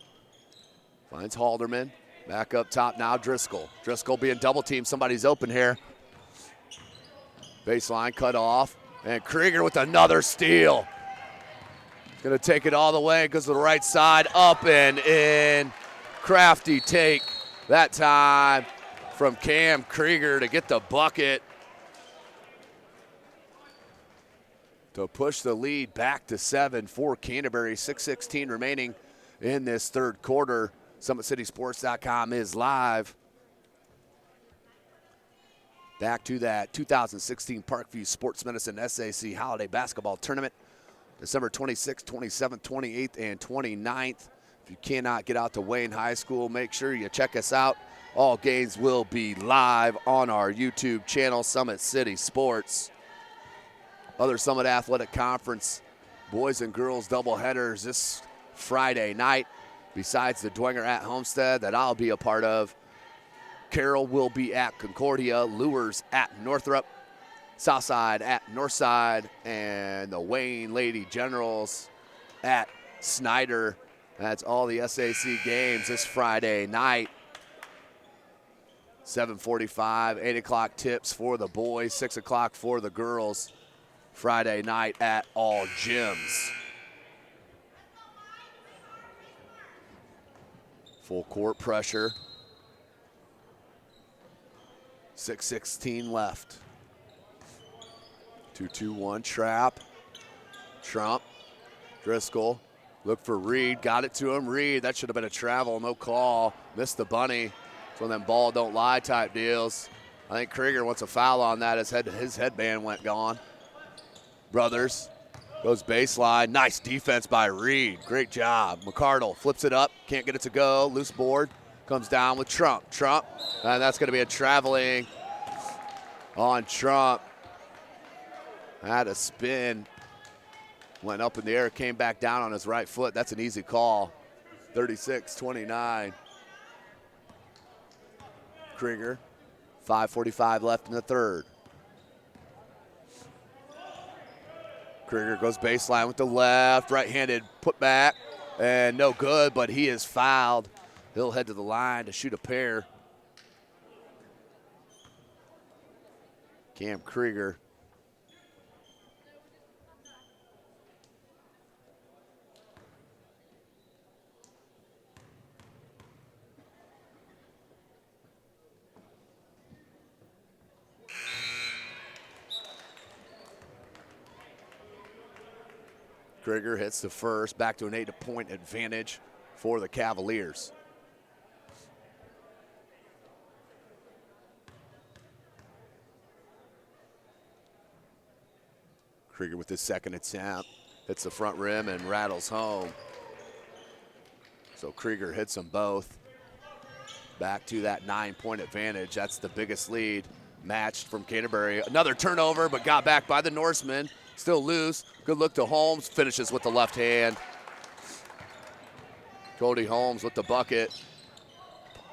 finds Halderman. Back up top now, Driscoll. Driscoll being double teamed. Somebody's open here. Baseline cut off. And Krieger with another steal. Gonna take it all the way, goes to the right side, up and in. Crafty take that time from Cam Krieger to get the bucket to push the lead back to 7 for Canterbury. 6:16 remaining in this third quarter. SummitCitySports.com is live. Back to that 2016 Parkview Sports Medicine SAC Holiday Basketball Tournament. December 26th, 27th, 28th, and 29th. If you cannot get out to Wayne High School, make sure you check us out. All games will be live on our YouTube channel, Summit City Sports. Other Summit Athletic Conference boys and girls doubleheaders this Friday night. Besides the Dwenger at Homestead that I'll be a part of, Carroll will be at Concordia, Lures at Northrop, Southside at Northside, and the Wayne Lady Generals at Snyder. That's all the SAC games this Friday night. 7:45, 8 o'clock tips for the boys, 6 o'clock for the girls. Friday night at all gyms. Full court pressure. 6:16 left. 2-2-1 trap. Trump. Driscoll. Look for Reed. Got it to him. Reed. That should have been a travel. No call. Missed the bunny. It's one of them ball don't lie type deals. I think Krieger wants a foul on that. His headband went gone. Brothers. Goes baseline. Nice defense by Reed. Great job. McCardle flips it up. Can't get it to go. Loose board. Comes down with Trump. Trump. And that's going to be a traveling on Trump. Had a spin. Went up in the air. Came back down on his right foot. That's an easy call. 36-29. Krieger. 5:45 left in the third. Krieger goes baseline with the left, right-handed putback, and no good, but he is fouled. He'll head to the line to shoot a pair. Cam Krieger. Krieger hits the first, back to an 8-point advantage for the Cavaliers. Krieger with his second attempt, hits the front rim and rattles home. So Krieger hits them both. Back to that 9-point advantage. That's the biggest lead matched from Canterbury. Another turnover, but got back by the Norsemen. Still loose. Good look to Holmes. Finishes with the left hand. Cody Holmes with the bucket.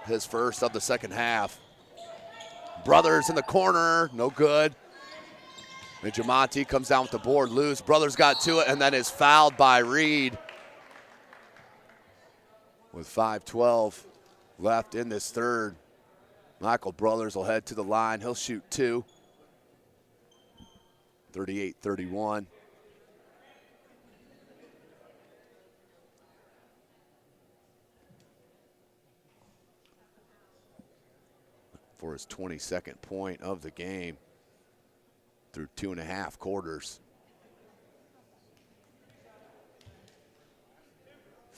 His first of the second half. Brothers in the corner. No good. And Jamonte comes down with the board loose. Brothers got to it and then is fouled by Reed. With 5:12 left in this third. Michael Brothers will head to the line. He'll shoot two. 38-31. For his 22nd point of the game through 2.5 quarters.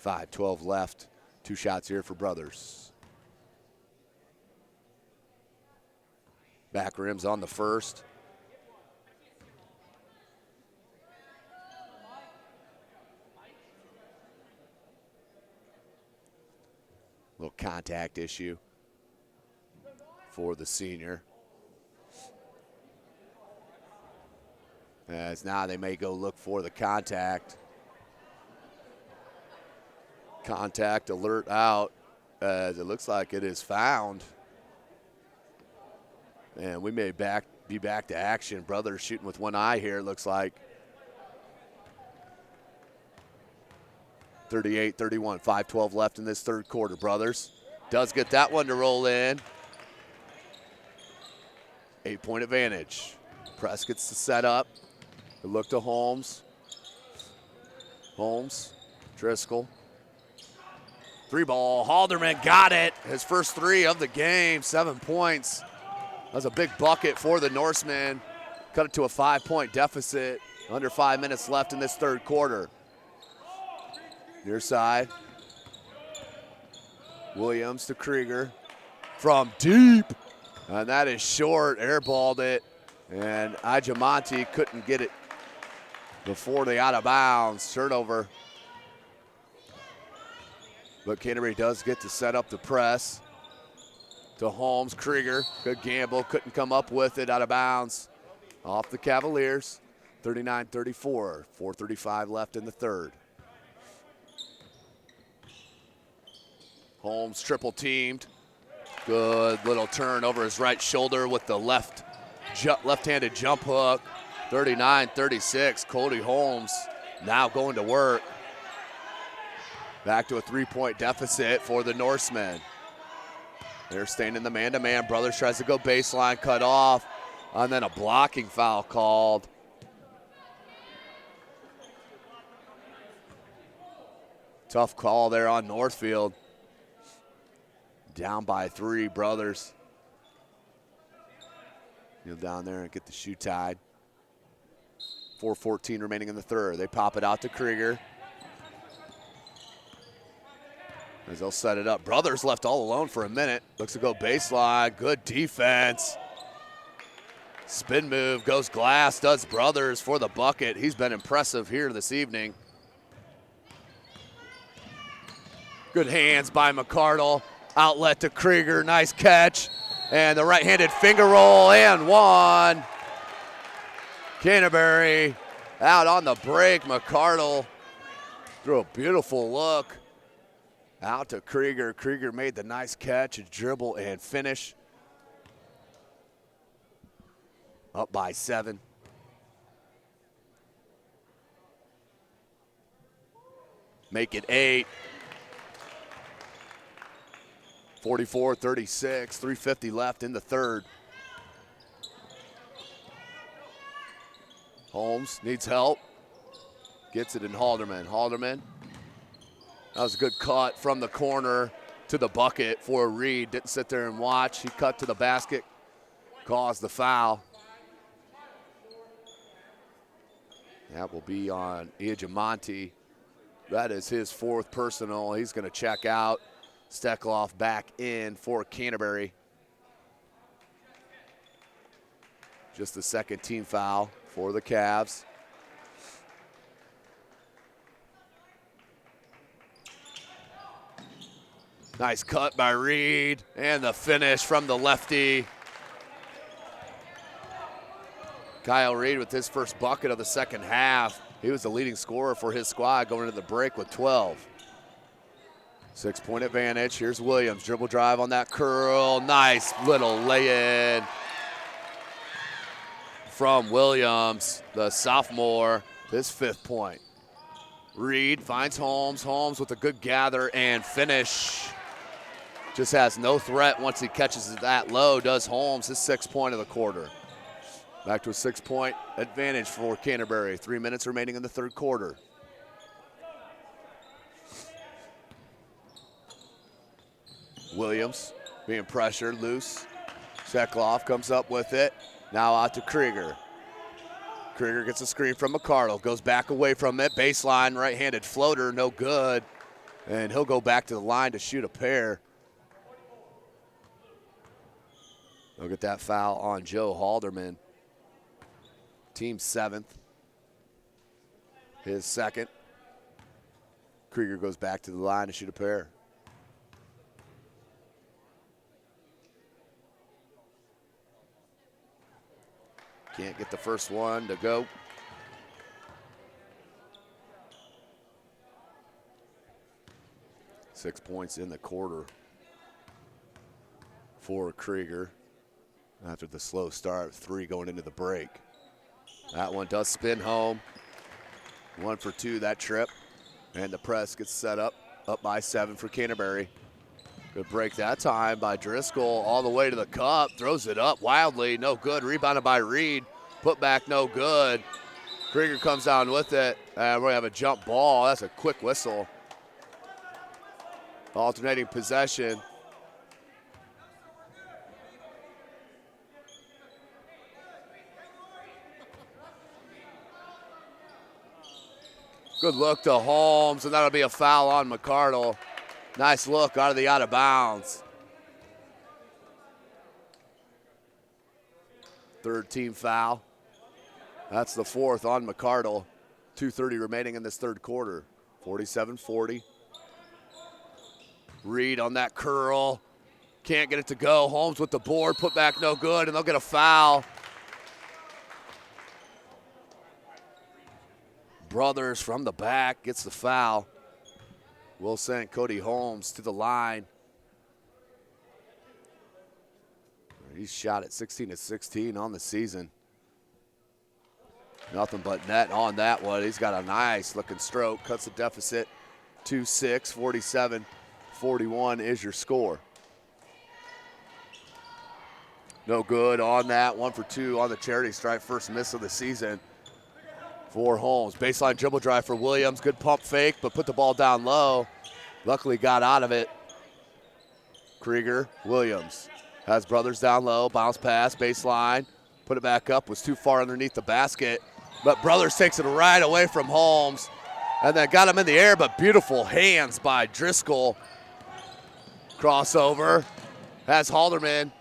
5:12 left. 2 shots here for Brothers. Back rims on the first. Little contact issue for the senior. As now they may go look for the contact. Contact alert out as it looks like it is found. And we may be back to action. Brothers shooting with one eye here, looks like. 38-31, 5:12 left in this third quarter. Brothers does get that one to roll in. 8-point advantage. Press gets the set up. They look to Holmes. Holmes, Driscoll. Three ball, Halderman got it. His first three of the game, 7 points. That was a big bucket for the Norsemen. Cut it to a 5-point deficit. Under 5 minutes left in this third quarter. Near side. Williams to Krieger from deep. And that is short, airballed it. And Ajamonte couldn't get it before they out of bounds. Turnover. But Canterbury does get to set up the press. To Holmes, Krieger, good gamble, couldn't come up with it, out of bounds. Off the Cavaliers, 39-34, 4:35 left in the third. Holmes triple teamed. Good little turn over his right shoulder with the left-handed jump hook. 39-36, Cody Holmes now going to work. Back to a 3-point deficit for the Norsemen. They're staying in the man-to-man. Brothers tries to go baseline, cut off, and then a blocking foul called. Tough call there on Northfield. Down by 3, Brothers. Kneel down there and get the shoe tied. 4:14 remaining in the third. They pop it out to Krieger. As they'll set it up. Brothers left all alone for a minute. Looks to go baseline. Good defense. Spin move, goes glass, does Brothers for the bucket. He's been impressive here this evening. Good hands by McCardle. Outlet to Krieger, nice catch. And the right-handed finger roll and one. Canterbury out on the break. McCardle threw a beautiful look. Out to Krieger. Krieger made the nice catch, a dribble and finish. Up by 7. Make it 8. 44-36, 3:50 left in the third. Holmes needs help. Gets it in Halderman. Halderman. That was a good cut from the corner to the bucket for Reed. Didn't sit there and watch. He cut to the basket, caused the foul. That will be on Iajamonte. That is his 4th personal. He's going to check out. Steckloff back in for Canterbury. Just the second team foul for the Cavs. Nice cut by Reed, and the finish from the lefty. Kyle Reed with his first bucket of the second half. He was the leading scorer for his squad going into the break with 12. 6-point advantage. Here's Williams, dribble drive on that curl. Nice little lay-in from Williams, the sophomore, his 5th point. Reed finds Holmes. Holmes with a good gather and finish. Just has no threat once he catches it that low, does Holmes, his 6th point of the quarter. Back to a 6-point advantage for Canterbury. 3 minutes remaining in the third quarter. Williams being pressured, loose. Steckloff comes up with it. Now out to Krieger. Krieger gets a screen from McCardle, goes back away from it. Baseline, right-handed floater, no good. And he'll go back to the line to shoot a pair. They'll get that foul on Joe Halderman. Team 7th. His 2nd. Krieger goes back to the line to shoot a pair. Can't get the first one to go. Six points in the quarter for Krieger. After the slow start, 3 going into the break. That one does spin home. 1 for 2 that trip. And the press gets set up by 7 for Canterbury. Good break that time by Driscoll, all the way to the cup, throws it up wildly, no good. Rebounded by Reed, put back, no good. Krieger comes down with it, and we're gonna have a jump ball. That's a quick whistle. Alternating possession. Good look to Holmes, and that'll be a foul on McCardle. Nice look out of bounds. Third team foul. That's the fourth on McCardle. 2:30 remaining in this third quarter. 47-40. Reed on that curl. Can't get it to go. Holmes with the board, put back no good, and they'll get a foul. Brothers from the back gets the foul. Will send Cody Holmes to the line. He's shot at 16-16 on the season. Nothing but net on that one. He's got a nice looking stroke. Cuts the deficit to 6. 47-41 is your score. No good on that. 1 for 2 on the charity stripe. First miss of the season for Holmes. Baseline dribble drive for Williams. Good pump fake, but put the ball down low. Luckily got out of it. Krieger, Williams. Has Brothers down low. Bounce pass, baseline. Put it back up. Was too far underneath the basket. But Brothers takes it right away from Holmes. And then got him in the air, but beautiful hands by Driscoll. Crossover. Has Halderman.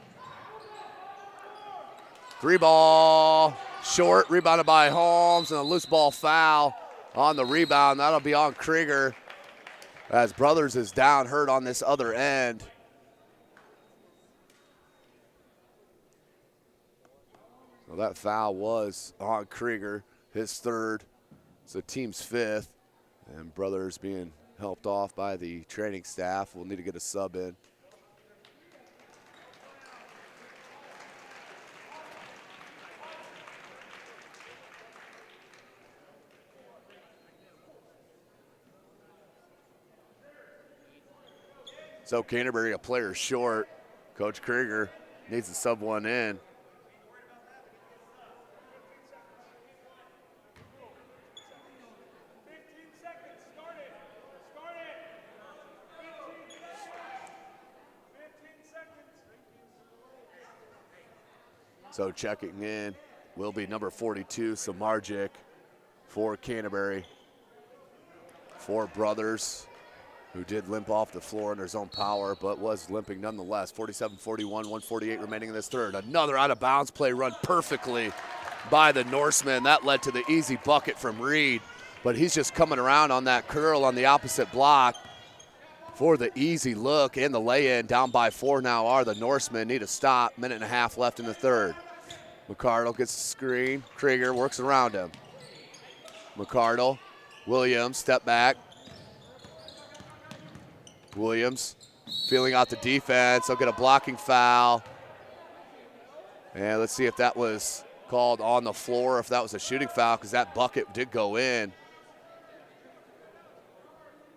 3-ball. Short. Rebounded by Holmes. And a loose ball foul on the rebound. That'll be on Krieger. As Brothers is down hurt on this other end. So that foul was on Krieger, his third. So team's fifth. And Brothers being helped off by the training staff. We'll need to get a sub in. So Canterbury a player short. Coach Krieger needs to sub one in. So checking in will be number 42, Samardzic for Canterbury. For Brothers, who did limp off the floor in his own power, but was limping nonetheless. 47-41, 148 remaining in this third. Another out-of-bounds play run perfectly by the Norseman. That led to the easy bucket from Reed, but he's just coming around on that curl on the opposite block for the easy look and the lay-in. Down by 4 now are the Norsemen. Need a stop. Minute and a half left in the third. McCardle gets the screen. Krieger works around him. McCardle, Williams, step back. Williams feeling out the defense. He'll get a blocking foul. And let's see if that was called on the floor, if that was a shooting foul, because that bucket did go in.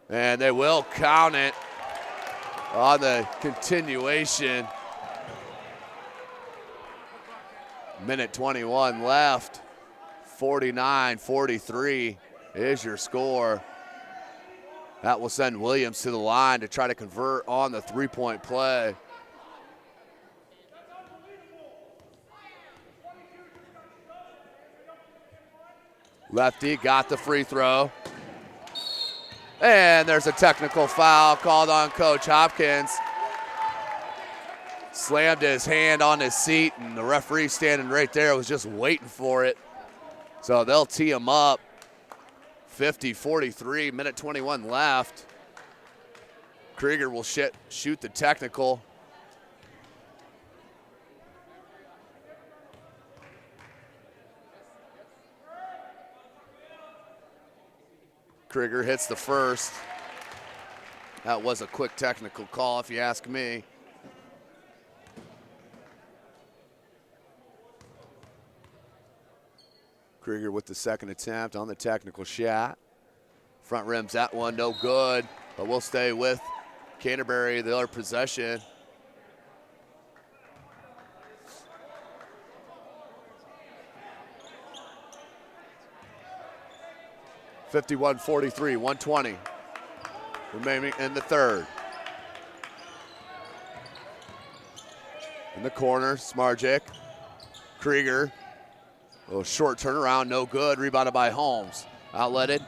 And they will count it on the continuation. Minute 21 left. 49-43 is your score. That will send Williams to the line to try to convert on the three-point play. Lefty got the free throw. And there's a technical foul called on Coach Hopkins. Slammed his hand on his seat, and the referee standing right there was just waiting for it. So they'll tee him up. 50-43, minute 21 left. Krieger will shoot the technical. Krieger hits the first. That was a quick technical call, if you ask me. Krieger with the second attempt on the technical shot. Front rim's that one, no good, but we'll stay with Canterbury, the other possession. (51-43), 1:20 remaining in the third. In the corner, Smarjic, Krieger, a little short turnaround, no good, rebounded by Holmes. Outletted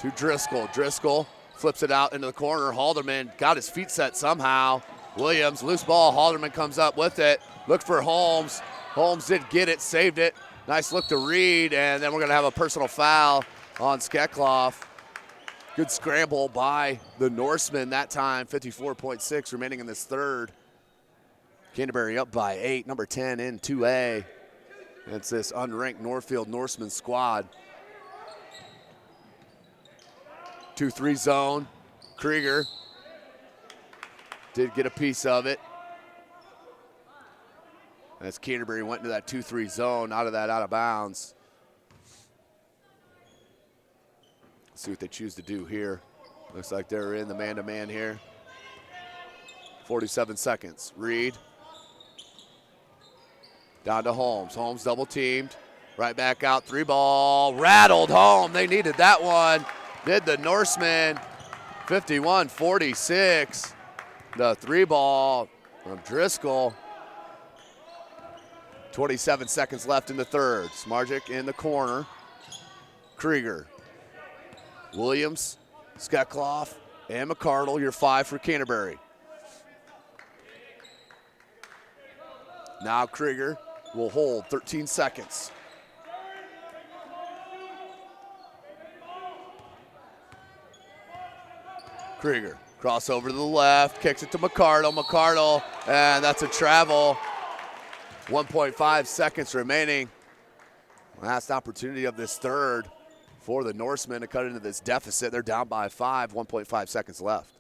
to Driscoll. Driscoll flips it out into the corner. Halderman got his feet set somehow. Williams, loose ball. Halderman comes up with it. Looked for Holmes. Holmes did get it, saved it. Nice look to Reed, and then we're going to have a personal foul on Skekloff. Good scramble by the Norsemen that time. 54.6 remaining in this third. Canterbury up by 8, number 10 in 2A. It's this unranked Northfield Norseman squad. 2-3 zone. Krieger did get a piece of it. As Canterbury went into that 2-3 zone, out of bounds. Let's see what they choose to do here. Looks like they're in the man-to-man here. 47 seconds. Reed. Down to Holmes. Holmes double teamed. Right back out. 3-ball. Rattled home. They needed that one. Did the Norsemen. 51-46. The 3-ball from Driscoll. 27 seconds left in the third. Smarjic in the corner. Krieger. Williams, Skekloff, and McCardle, your 5 for Canterbury. Now Krieger will hold 13 seconds. Krieger, crossover to the left, kicks it to McCardle. McCardle, and that's a travel. 1.5 seconds remaining. Last opportunity of this third for the Norsemen to cut into this deficit. They're down by 5, 1.5 seconds left.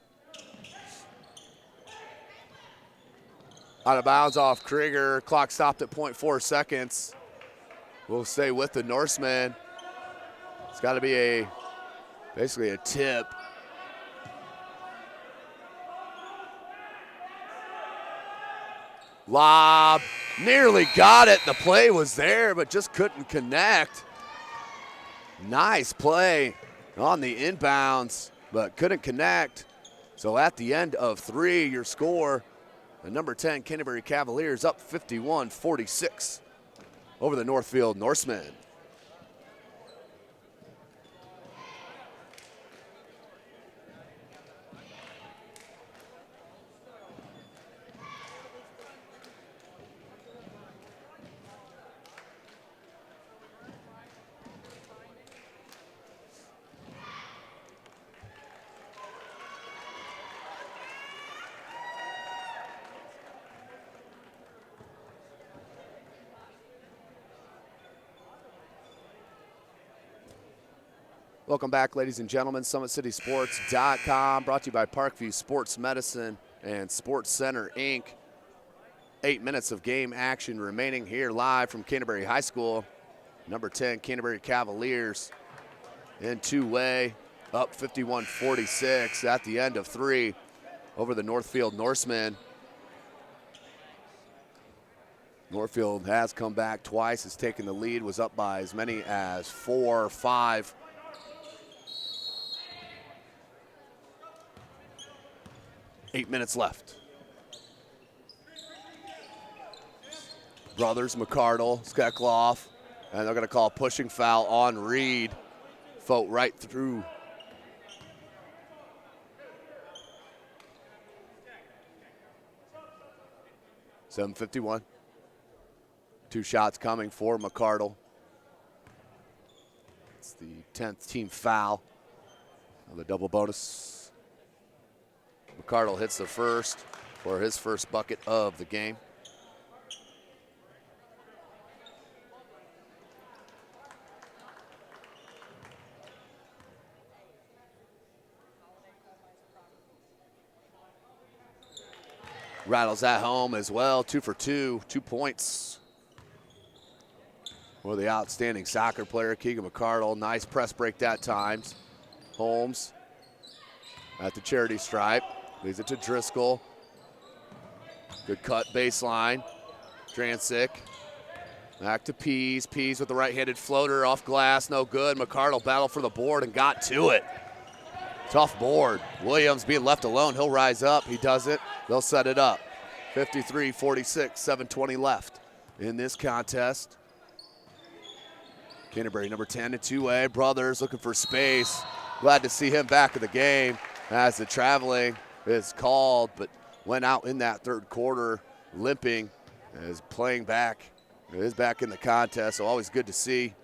Out of bounds off Krieger. Clock stopped at 0.4 seconds. We'll stay with the Norsemen. It's got to be basically a tip. Lob, nearly got it. The play was there, but just couldn't connect. Nice play on the inbounds, but couldn't connect. So at the end of 3, your score, the number 10 Canterbury Cavaliers up 51-46 over the Northfield Norsemen. Welcome back, ladies and gentlemen. SummitCitySports.com, brought to you by Parkview Sports Medicine and Sports Center, Inc. 8 minutes of game action remaining here live from Canterbury High School. Number 10, Canterbury Cavaliers in 2-way, up 51-46 at the end of 3 over the Northfield Norsemen. Northfield has come back twice, has taken the lead, was up by as many as 4 or 5. Eight minutes left. Brothers, McCardle, Skekloff, and they're going to call a pushing foul on Reed. Foot right through. .751. 2 shots coming for McCardle. It's the 10th team foul on the double bonus. McCardle hits the first for his first bucket of the game. Rattles at home as well, 2 for 2, 2 points for the outstanding soccer player, Keegan McCardle. Nice press break that time. Holmes at the charity stripe. Leaves it to Driscoll. Good cut baseline. Drancic. Back to Pease. Pease with the right-handed floater off glass. No good. McCardle battled for the board and got to it. Tough board. Williams being left alone. He'll rise up. He doesn't. They'll set it up. 53-46, 7:20 left in this contest. Canterbury, number 10 and 2A. Brothers looking for space. Glad to see him back in the game as the traveling is called, but went out in that third quarter limping, is playing back. Is back in the contest, so always good to see.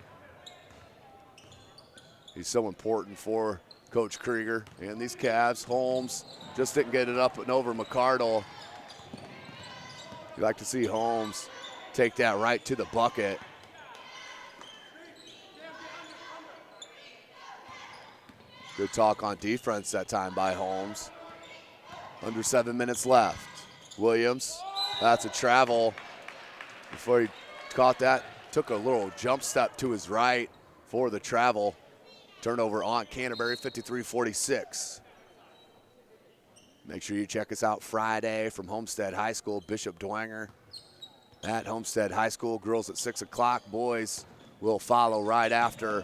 He's so important for Coach Krieger and these Cavs. Holmes just didn't get it up and over McCardle. You like to see Holmes take that right to the bucket. Good talk on defense that time by Holmes. Under 7 minutes left. Williams, that's a travel. Before he caught that, took a little jump step to his right for the travel. Turnover on Canterbury, 53-46. Make sure you check us out Friday from Homestead High School, Bishop Dwenger at Homestead High School. Girls at 6 o'clock, boys will follow right after.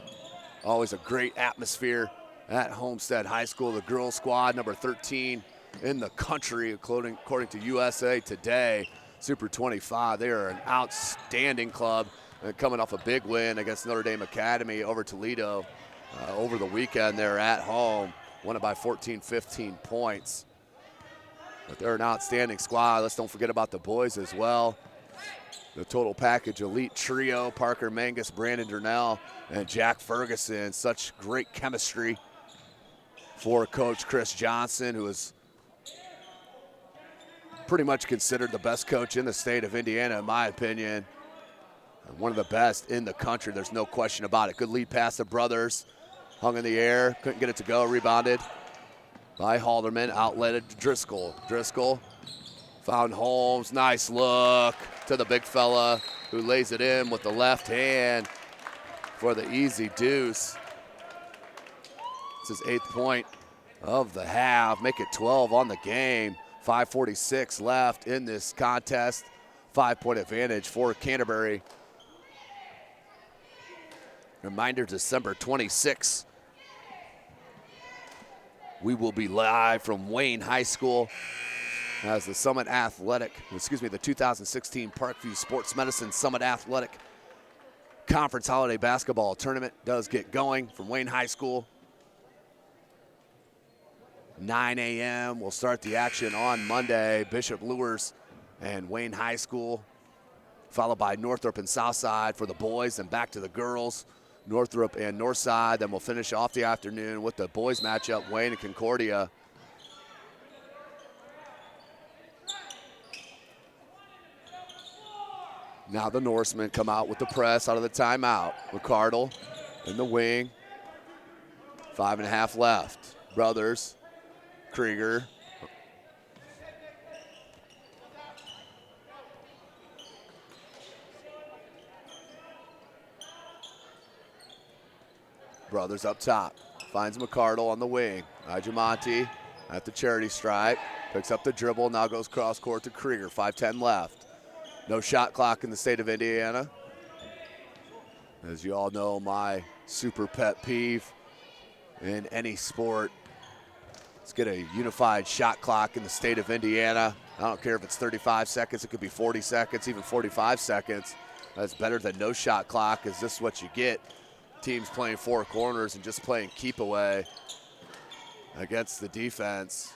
Always a great atmosphere at Homestead High School. The girls squad, number 13 in the country, according to USA Today, Super 25. They are an outstanding club, coming off a big win against Notre Dame Academy over Toledo over the weekend. They're at home, won it by 14, 15 points. But they're an outstanding squad. Let's don't forget about the boys as well. The total package elite trio, Parker Mangus, Brandon Durnell, and Jack Ferguson. Such great chemistry for Coach Chris Johnson, who is pretty much considered the best coach in the state of Indiana, in my opinion. And one of the best in the country, there's no question about it. Good lead pass to Brothers. Hung in the air, couldn't get it to go, rebounded by Halderman, outletted to Driscoll. Driscoll found Holmes, nice look to the big fella who lays it in with the left hand for the easy deuce. It's his 8th point of the half, make it 12 on the game. 5:46 left in this contest. 5-point advantage for Canterbury. Reminder, December 26th. We will be live from Wayne High School as the the 2016 Parkview Sports Medicine Summit Athletic Conference Holiday Basketball Tournament does get going from Wayne High School. 9 a.m. We'll start the action on Monday. Bishop Lures and Wayne High School, followed by Northrop and Southside for the boys, and back to the girls. Northrop and Northside. Then we'll finish off the afternoon with the boys matchup, Wayne and Concordia. Now the Norsemen come out with the press out of the timeout. McCardle in the wing. 5.5 left. Brothers, Krieger. Brothers up top. Finds McCardle on the wing. Ajamonte at the charity stripe. Picks up the dribble. Now goes cross court to Krieger. 5:10 left. No shot clock in the state of Indiana. As you all know, my super pet peeve in any sport. Let's get a unified shot clock in the state of Indiana. I don't care if it's 35 seconds. It could be 40 seconds, even 45 seconds. That's better than no shot clock, because this is what you get. Teams playing four corners and just playing keep away against the defense.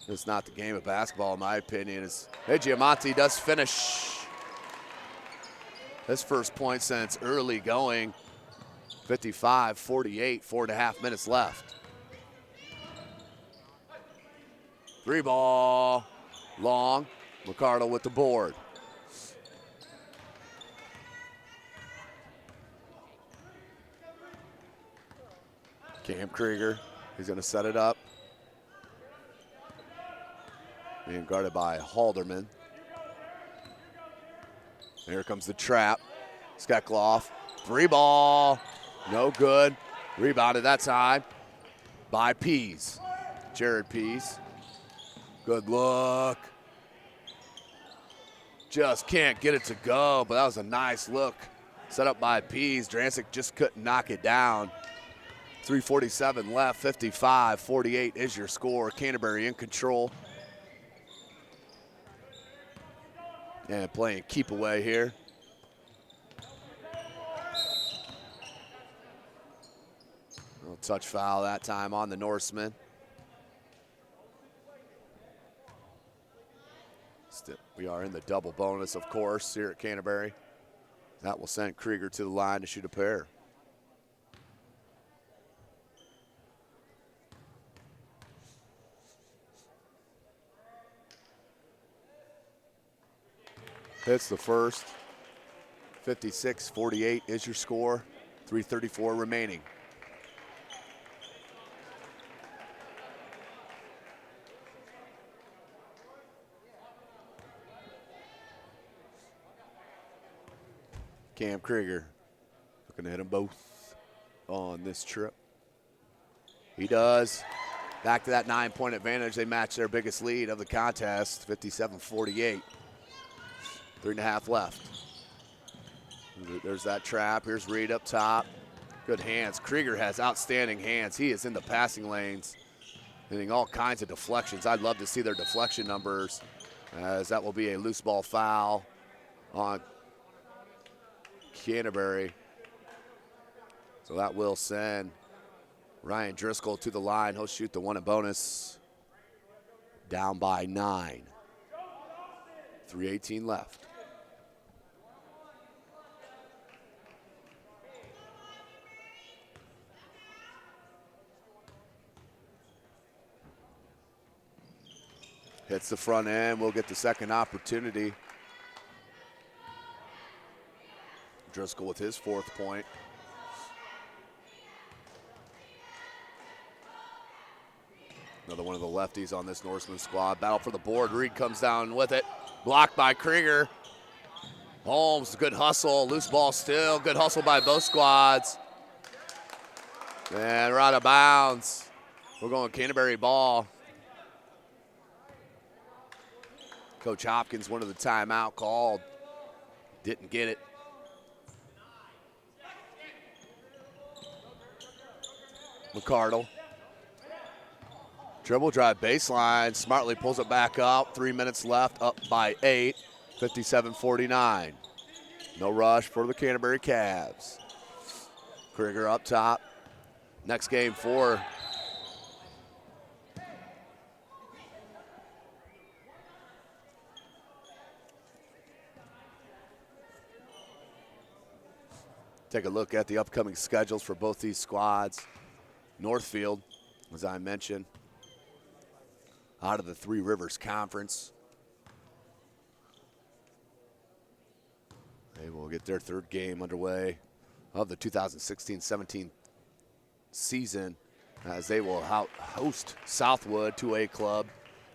It's not the game of basketball, in my opinion. Giamatti does finish his first point since early going. 55-48, 4.5 minutes left. 3 ball, long. McCardle with the board. Cam Krieger, he's going to set it up. Being guarded by Halderman. Here comes the trap. Skeckloff, 3 ball, No good. Rebounded that time by Pease. Jared Pease. Good look. Just can't get it to go, but that was a nice look. Set up by Pease. Drancic just couldn't knock it down. 3:47 left, 55-48 is your score. Canterbury in control. And playing keep away here. No touch foul that time on the Norseman. Still, we are in the double bonus, of course, here at Canterbury. That will send Krieger to the line to shoot a pair. Hits the first. 56-48 is your score. 3:34 remaining. Cam Krieger looking to hit them both on this trip. He does. Back to that 9-point advantage. They match their biggest lead of the contest, 57-48. 3.5 left. There's that trap. Here's Reed up top. Good hands. Krieger has outstanding hands. He is in the passing lanes, hitting all kinds of deflections. I'd love to see their deflection numbers, as that will be a loose ball foul on Canterbury. So that will send Ryan Driscoll to the line. He'll shoot the one and bonus. Down by 9. 3:18 left. Hits the front end. We'll get the second opportunity. Driscoll with his 4th point. Another one of the lefties on this Norseman squad. Battle for the board. Reed comes down with it. Blocked by Krieger. Holmes, good hustle. Loose ball still. Good hustle by both squads. And we're out of bounds. We're going Canterbury ball. Coach Hopkins wanted the timeout called. Didn't get it. McCardle. Dribble drive baseline. Smartly pulls it back up. 3 minutes left, up by 8. 57-49. No rush for the Canterbury Cavs. Krieger up top. Next game for take a look at the upcoming schedules for both these squads. Northfield, as I mentioned, out of the Three Rivers Conference. They will get their 3rd game underway of the 2016-17 season, as they will host Southwood 2A Club.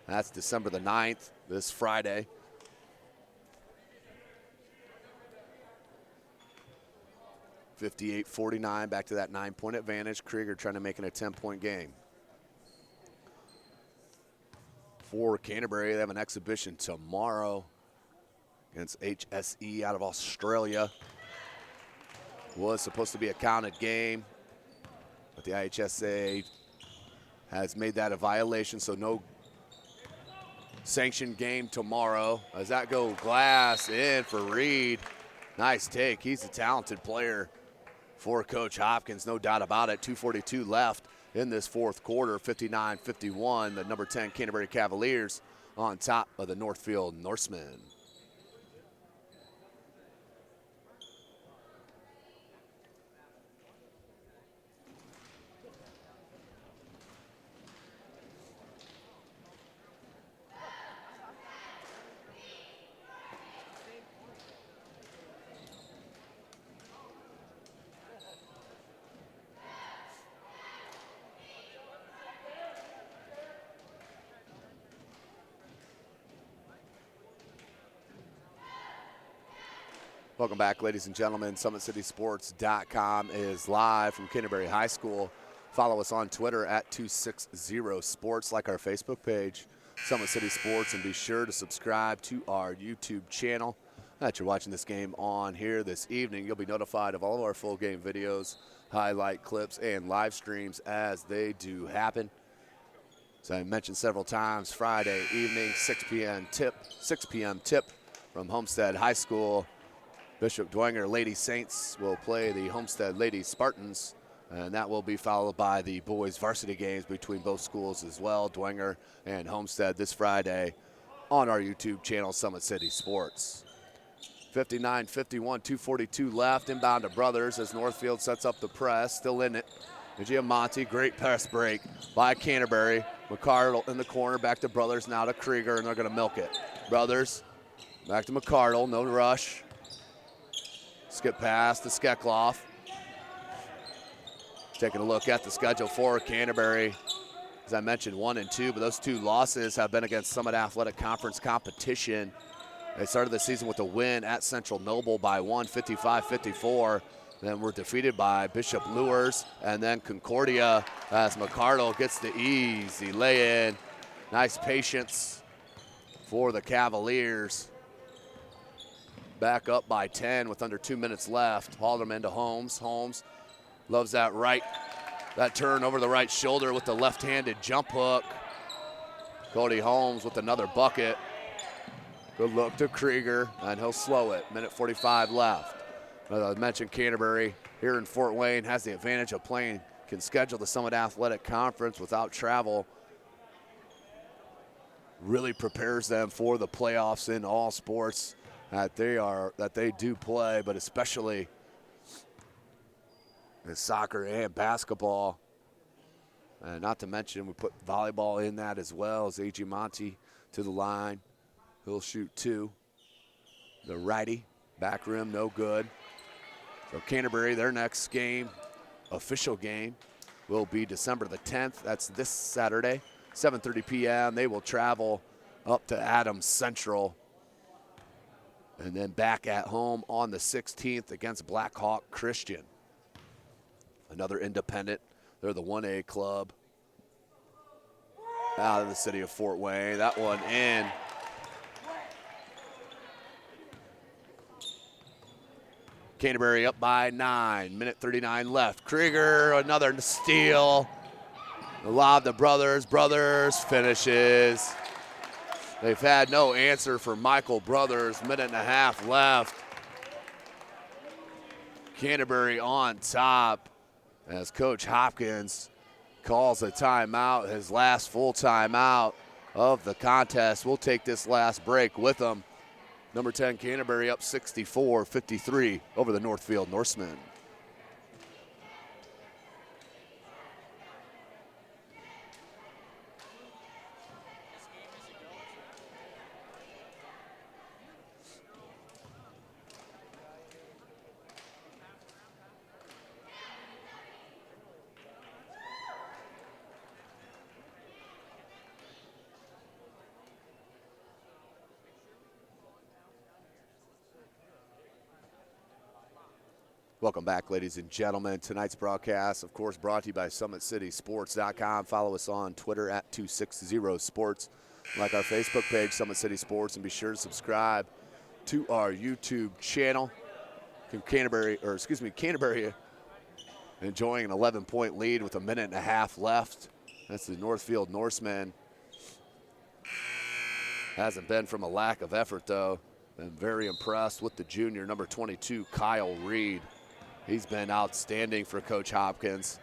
That's December the 9th, this Friday. (58-49), back to that 9-point advantage. Krieger trying to make it a 10-point game. For Canterbury, they have an exhibition tomorrow against IHSAA out of Australia. Was supposed to be a counted game, but the IHSAA has made that a violation, so no sanctioned game tomorrow. As that go glass in for Reed. Nice take. He's a talented player for Coach Hopkins, no doubt about it. 2:42 left in this 4th quarter, 59-51. The number 10 Canterbury Cavaliers on top of the Northfield Norsemen. Welcome back, ladies and gentlemen. SummitCitySports.com is live from Canterbury High School. Follow us on Twitter at 260sports. Like our Facebook page, Summit City Sports, and be sure to subscribe to our YouTube channel that you're watching this game on here this evening. You'll be notified of all of our full game videos, highlight clips, and live streams as they do happen. As I mentioned several times, Friday evening, 6 p.m. tip from Homestead High School. Bishop Dwenger Lady Saints will play the Homestead Lady Spartans, and that will be followed by the boys varsity games between both schools as well, Dwenger and Homestead, this Friday on our YouTube channel, Summit City Sports. 59-51, 2:42 left, inbound to Brothers as Northfield sets up the press, still in it. Giamatti, great press break by Canterbury. McCardle in the corner, back to Brothers, now to Krieger, and they're going to milk it. Brothers, back to McCardle, no rush. Skip pass to Skekloff. Taking a look at the schedule for Canterbury. As I mentioned, 1 and 2, but those 2 losses have been against Summit Athletic Conference competition. They started the season with a win at Central Noble by 1, 55-54. Then were defeated by Bishop Lures and then Concordia as McCardle gets the easy lay-in. Nice patience for the Cavaliers. Back up by 10 with under 2 minutes left. Halderman to Holmes. Holmes loves that turn over the right shoulder with the left-handed jump hook. Cody Holmes with another bucket. Good look to Krieger, and he'll slow it. Minute 45 left. As I mentioned, Canterbury here in Fort Wayne has the advantage of can schedule the Summit Athletic Conference without travel. Really prepares them for the playoffs in all sports that they do play, but especially in soccer and basketball. And not to mention, we put volleyball in that as well, as A.G. Monty to the line. He'll shoot 2. The righty, back rim, no good. So Canterbury, their next game, official game, will be December the 10th. That's this Saturday, 7:30 p.m. They will travel up to Adams Central and then back at home on the 16th against Black Hawk Christian. Another independent. They're the 1A club out of the city of Fort Wayne. That one in. Canterbury up by 9, minute 39 left. Krieger, another steal. The lob to Brothers. Brothers finishes. They've had no answer for Michael Brothers. Minute and a half left. Canterbury on top as Coach Hopkins calls a timeout, his last full timeout of the contest. We'll take this last break with them. Number 10, Canterbury up 64-53 over the Northfield Norsemen. Welcome back, ladies and gentlemen. Tonight's broadcast, of course, brought to you by SummitCitySports.com. Follow us on Twitter at 260sports. Like our Facebook page, Summit City Sports, and be sure to subscribe to our YouTube channel. Canterbury enjoying an 11-point lead with a minute and a half left. That's the Northfield Norsemen. Hasn't been from a lack of effort, though. Been very impressed with the junior, number 22, Kyle Reed. He's been outstanding for Coach Hopkins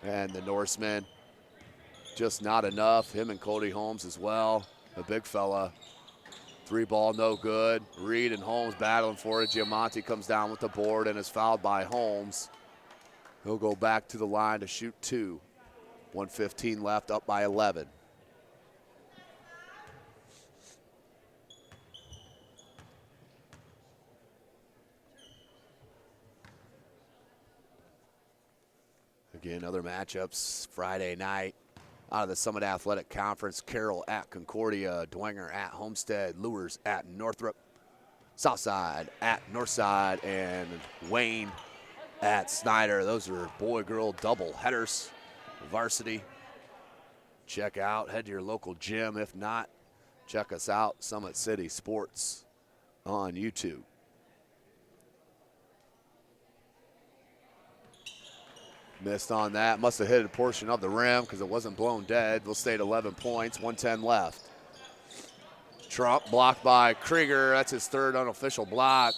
and the Norsemen. Just not enough. Him and Cody Holmes as well, the big fella. 3-ball, no good. Reed and Holmes battling for it. Giamatti comes down with the board and is fouled by Holmes. He'll go back to the line to shoot 2. 1:15 left, up by 11. Again, other matchups Friday night out of the Summit Athletic Conference. Carroll at Concordia, Dwenger at Homestead, Lures at Northrop. Southside at Northside, and Wayne at Snyder. Those are boy-girl double headers. Varsity. Check out, head to your local gym. If not, check us out, Summit City Sports on YouTube. Missed on that. Must have hit a portion of the rim because it wasn't blown dead. They'll stay at 11 points, 1:10 left. Trump blocked by Krieger. That's his third unofficial block.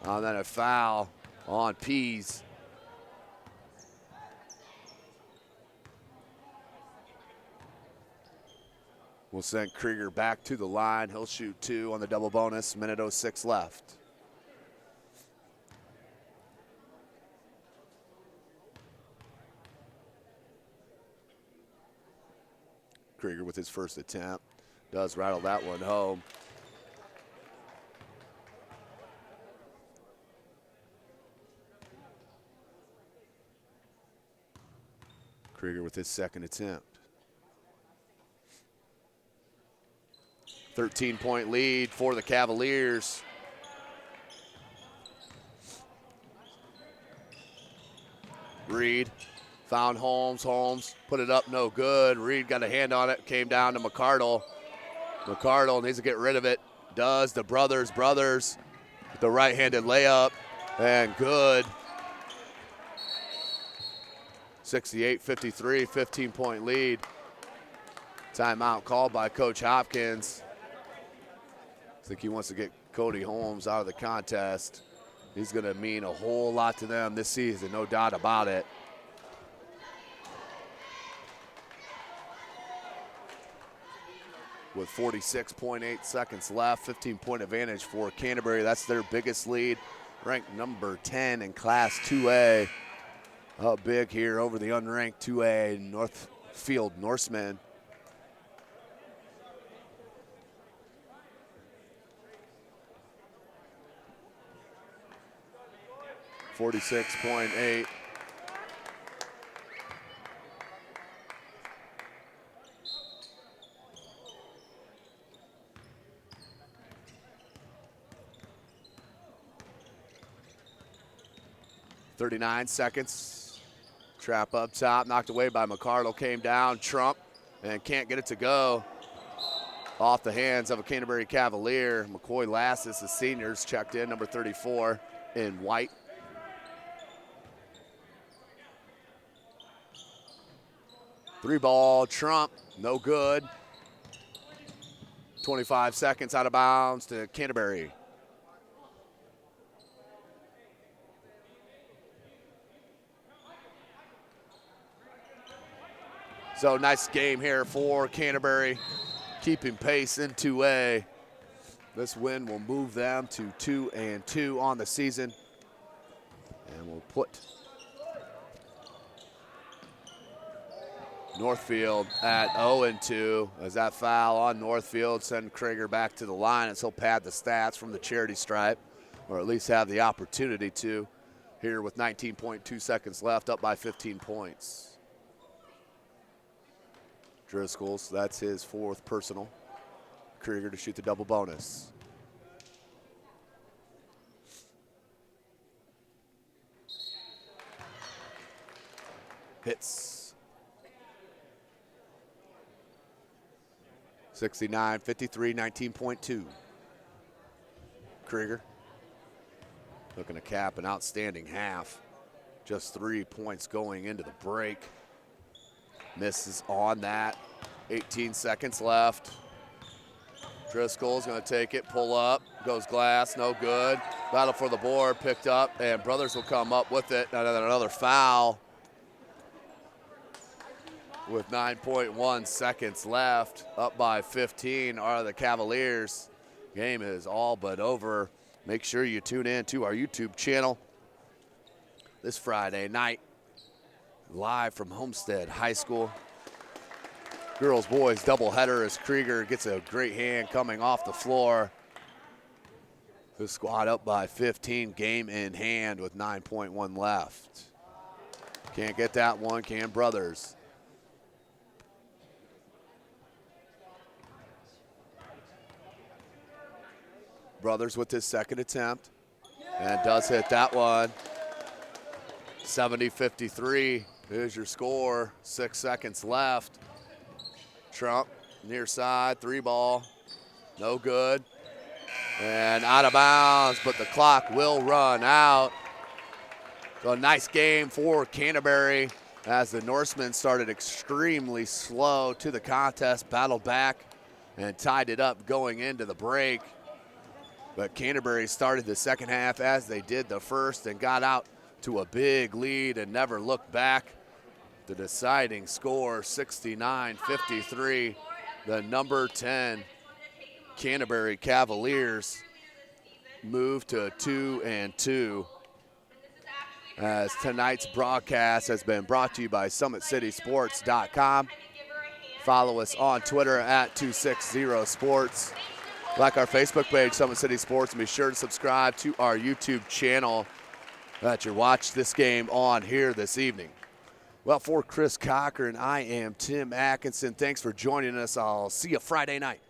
And then a foul on Pease. We'll send Krieger back to the line. He'll shoot 2 on the double bonus. Minute 06 left. Krieger with his first attempt. Does rattle that one home. Krieger with his second attempt. 13-point lead for the Cavaliers. Reed found Holmes. Holmes put it up, no good. Reed got a hand on it, came down to McCardle. McCardle needs to get rid of it. Does. The brothers with the right-handed layup, and good. 68-53, 15-point lead. Timeout called by Coach Hopkins. I think he wants to get Cody Holmes out of the contest. He's going to mean a whole lot to them this season, no doubt about it. With 46.8 seconds left, 15-point advantage for Canterbury. That's their biggest lead, ranked number 10 in Class 2A. Up big here over the unranked 2A Northfield Norsemen. .8. .39 seconds. Trap up top, knocked away by McCardle, came down, Trump, and can't get it to go. Off the hands of a Canterbury Cavalier. McCoy Lasses, the seniors, checked in, number 34 in white. Three ball, Trump, no good. 25 seconds out of bounds to Canterbury. So nice game here for Canterbury, keeping pace in 2A. This win will move them to 2-2 on the season. And we'll put Northfield at 0-2 as that foul on Northfield send Krieger back to the line as he'll pad the stats from the charity stripe, or at least have the opportunity to here with 19.2 seconds left, up by 15 points. Driscoll's, that's his fourth personal. Krieger to shoot the double bonus. Hits. 69, 53, 19.2. Krieger looking to cap an outstanding half. Just 3 points going into the break. Misses on that. 18 seconds left. Driscoll's going to take it, pull up, goes glass, no good. Battle for the board, picked up, and Brothers will come up with it. Another foul. With 9.1 seconds left, up by 15 are the Cavaliers. Game is all but over. Make sure you tune in to our YouTube channel this Friday night, live from Homestead High School. Girls, boys doubleheader as Krieger gets a great hand coming off the floor. The squad up by 15, game in hand with 9.1 left. Can't get that one, can Brothers. Brothers with his second attempt and does hit that one. 70-53 is your score. 6 seconds left. Trump near side, 3 ball, no good. And out of bounds, but the clock will run out. So a nice game for Canterbury as the Norsemen started extremely slow to the contest, battled back and tied it up going into the break. But Canterbury started the second half as they did the first and got out to a big lead and never looked back. The deciding score, 69-53, the number 10 Canterbury Cavaliers move to 2-2. As tonight's broadcast has been brought to you by SummitCitySports.com. Follow us on Twitter at 260sports. Like our Facebook page, Summit City Sports, and be sure to subscribe to our YouTube channel that you watch this game on here this evening. Well, for Chris Cochran, I am Tim Atkinson. Thanks for joining us. I'll see you Friday night.